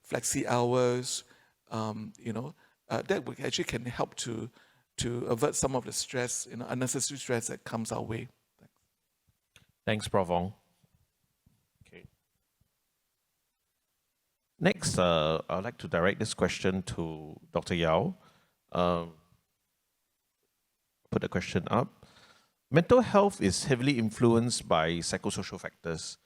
flexi hours, that actually can help to avert some of the stress, unnecessary stress that comes our way. Thanks, Prof. Ong. Okay. Next, I'd like to direct this question to Dr. Yao. Put the question up. Mental health is heavily influenced by psychosocial factors.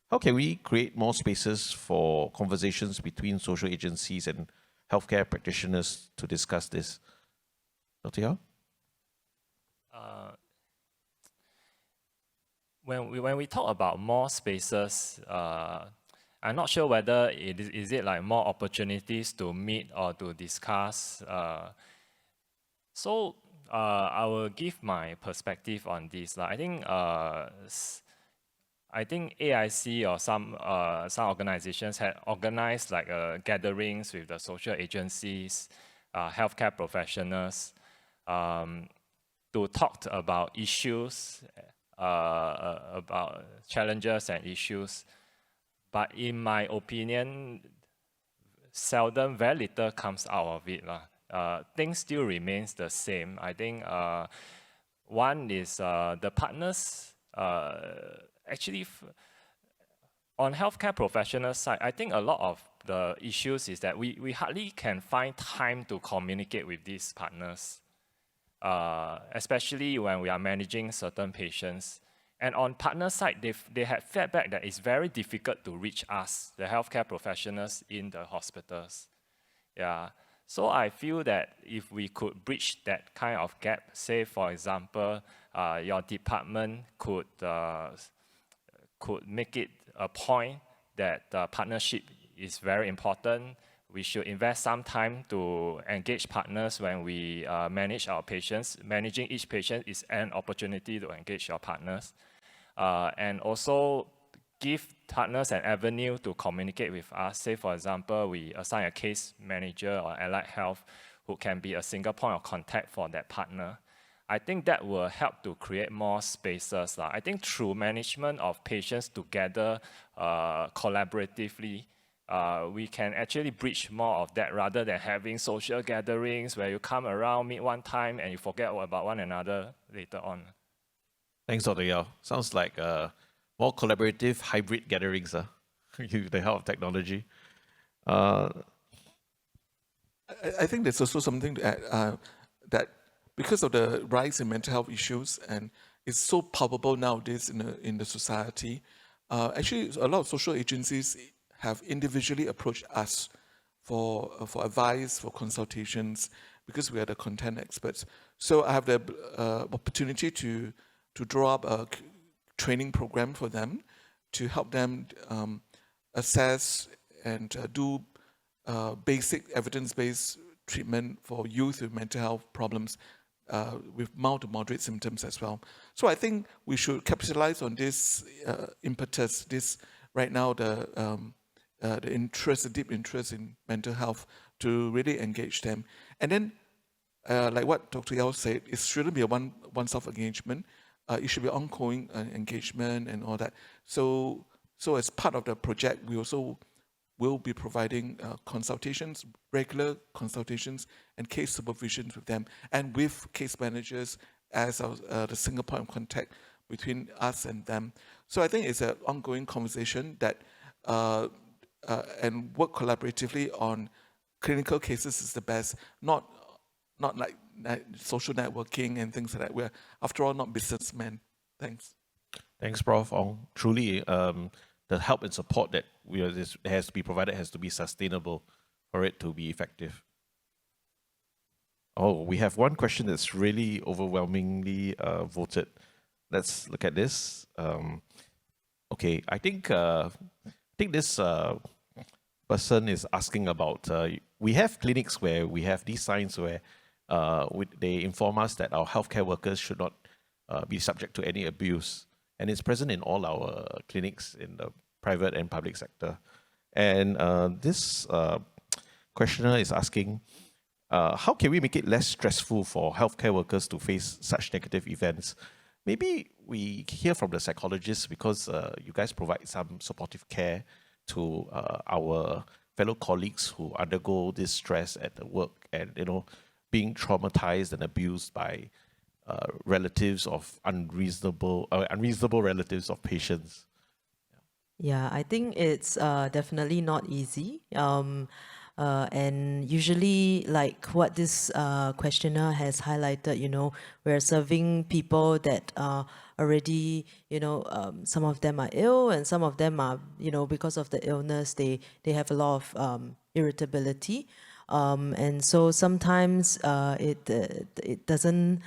How can we create more spaces for conversations between social agencies and healthcare practitioners to discuss this? Dr. Yao? When we talk about more spaces, I'm not sure whether is it like more opportunities to meet or to discuss. So I will give my perspective on this. I think AIC or some organizations had organized gatherings with the social agencies, healthcare professionals, to talk about issues, about challenges and issues. But in my opinion, very little comes out of it. Things still remains the same. I think one is the partners, actually, on healthcare professional side, I think a lot of the issues is that we hardly can find time to communicate with these partners, especially when we are managing certain patients. And on partner side, they had feedback that it's very difficult to reach us, the healthcare professionals in the hospitals. Yeah. So I feel that if we could bridge that kind of gap, say for example, your department could make it a point that partnership is very important. We should invest some time to engage partners when we manage our patients. Managing each patient is an opportunity to engage your partners. And also give partners an avenue to communicate with us. Say, for example, we assign a case manager or allied health who can be a single point of contact for that partner. I think that will help to create more spaces. I think through management of patients together, collaboratively, we can actually bridge more of that rather than having social gatherings where you come around, meet one time, and you forget about one another later on. Thanks, Dr. Yao. Sounds like more collaborative hybrid gatherings with the help of technology. I think there's also something to add, that because of the rise in mental health issues, and it's so palpable nowadays in the society, actually a lot of social agencies have individually approached us for advice, for consultations, because we are the content experts. So I have the opportunity to draw up a training program for them to help them assess and do basic evidence-based treatment for youth with mental health problems with mild to moderate symptoms as well. So I think we should capitalize on this impetus. This right now, the the deep interest in mental health, to really engage them. And then, like what Dr. Yao said, it shouldn't be a one-off engagement. It should be ongoing engagement and all that. So as part of the project, we also will be providing consultations, regular consultations, and case supervisions with them, and with case managers as the single point of contact between us and them. So I think it's an ongoing conversation that and work collaboratively on clinical cases is the best, not like social networking and things like that. We're, after all, not businessmen. Thanks. Thanks, Prof. Ong. Truly, the help and support that has to be provided has to be sustainable for it to be effective. Oh, we have one question that's really overwhelmingly voted. Let's look at this. Okay, I think this person is asking about, we have clinics where we have these signs where they inform us that our healthcare workers should not be subject to any abuse. And it's present in all our clinics in the private and public sector. And this questioner is asking, how can we make it less stressful for healthcare workers to face such negative events? Maybe we hear from the psychologists, because you guys provide some supportive care to our fellow colleagues who undergo this stress at the work and, being traumatized and abused by relatives of unreasonable relatives of patients. Yeah, I think it's definitely not easy. And usually, like what this questioner has highlighted, we're serving people that are already, some of them are ill, and some of them are, because of the illness, they have a lot of irritability. And so sometimes it doesn't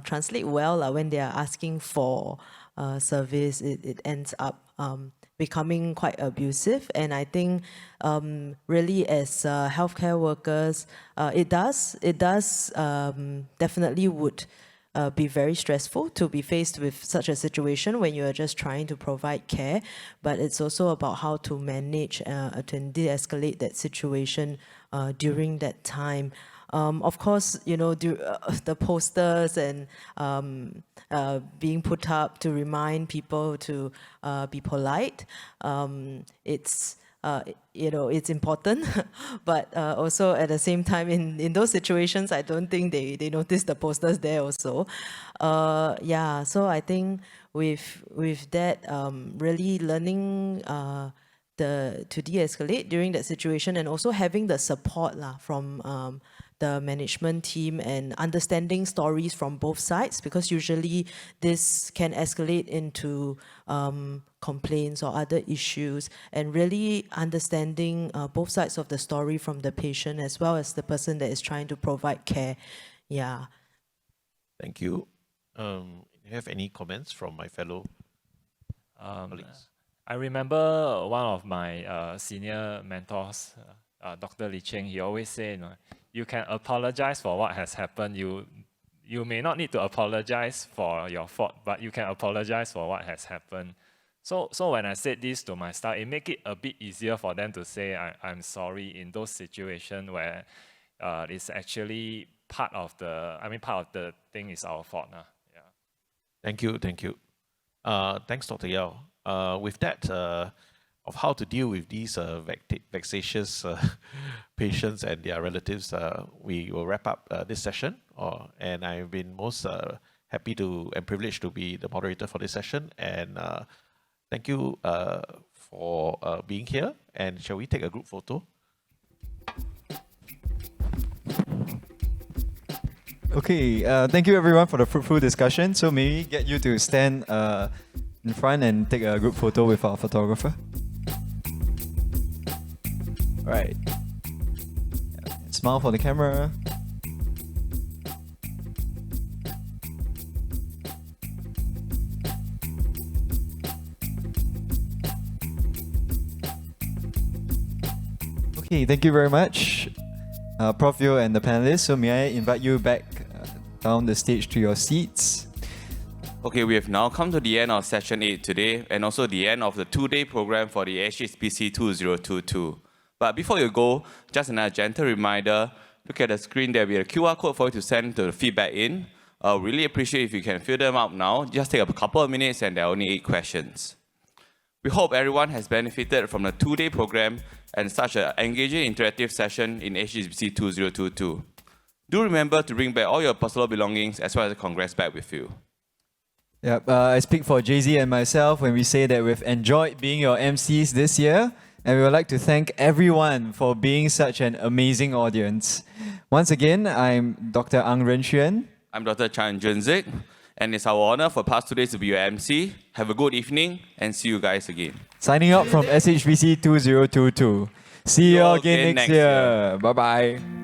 translate well when they are asking for service. It ends up becoming quite abusive. And I think really as healthcare workers, it does definitely would be very stressful to be faced with such a situation when you are just trying to provide care. But it's also about how to manage to de-escalate that situation during that time. Of course, the posters and being put up to remind people to be polite. It's it's important, but also at the same time, in those situations, I don't think they notice the posters there also. Yeah, so I think with that, really learning to de-escalate during that situation, and also having the support from the management team, and understanding stories from both sides, because usually this can escalate into complaints or other issues, and really understanding both sides of the story from the patient as well as the person that is trying to provide care. Yeah. Thank you. Do you have any comments from my fellow colleagues? I remember one of my senior mentors, Dr. Lee Cheng, he always said, you can apologize for what has happened. You may not need to apologize for your fault, but you can apologize for what has happened. So when I said this to my staff, it make it a bit easier for them to say, I'm sorry in those situations where it's actually part of the thing is our fault. Yeah. Thank you. Thanks, Dr. Yao. With that, of how to deal with these vexatious patients and their relatives, we will wrap up this session. And I've been most happy and privileged to be the moderator for this session. And thank you for being here. And shall we take a group photo? Okay, thank you everyone for the fruitful discussion. So may we get you to stand in front and take a group photo with our photographer? Right. Smile for the camera. Okay, thank you very much, Prof. Yeo and the panelists. So may I invite you back down the stage to your seats. Okay, we have now come to the end of session 8 today and also the end of the 2-day program for the HSBC 2022. But before you go, just another gentle reminder, look at the screen, there will be a QR code for you to send the feedback in. I really appreciate if you can fill them out now. Just take a couple of minutes and there are only 8 questions. We hope everyone has benefited from the 2-day program and such an engaging interactive session in HSBC 2022. Do remember to bring back all your personal belongings as well as the Congress bag with you. Yep, I speak for Jay-Z and myself when we say that we've enjoyed being your MCs this year, and we would like to thank everyone for being such an amazing audience. Once again, I'm Dr. Ang Ren Xuan. I'm Dr. Chan Junzik, and it's our honor for past 2 days to be your MC. Have a good evening, and see you guys again. Signing out from SHBC 2022. See you all again next year. Bye-bye.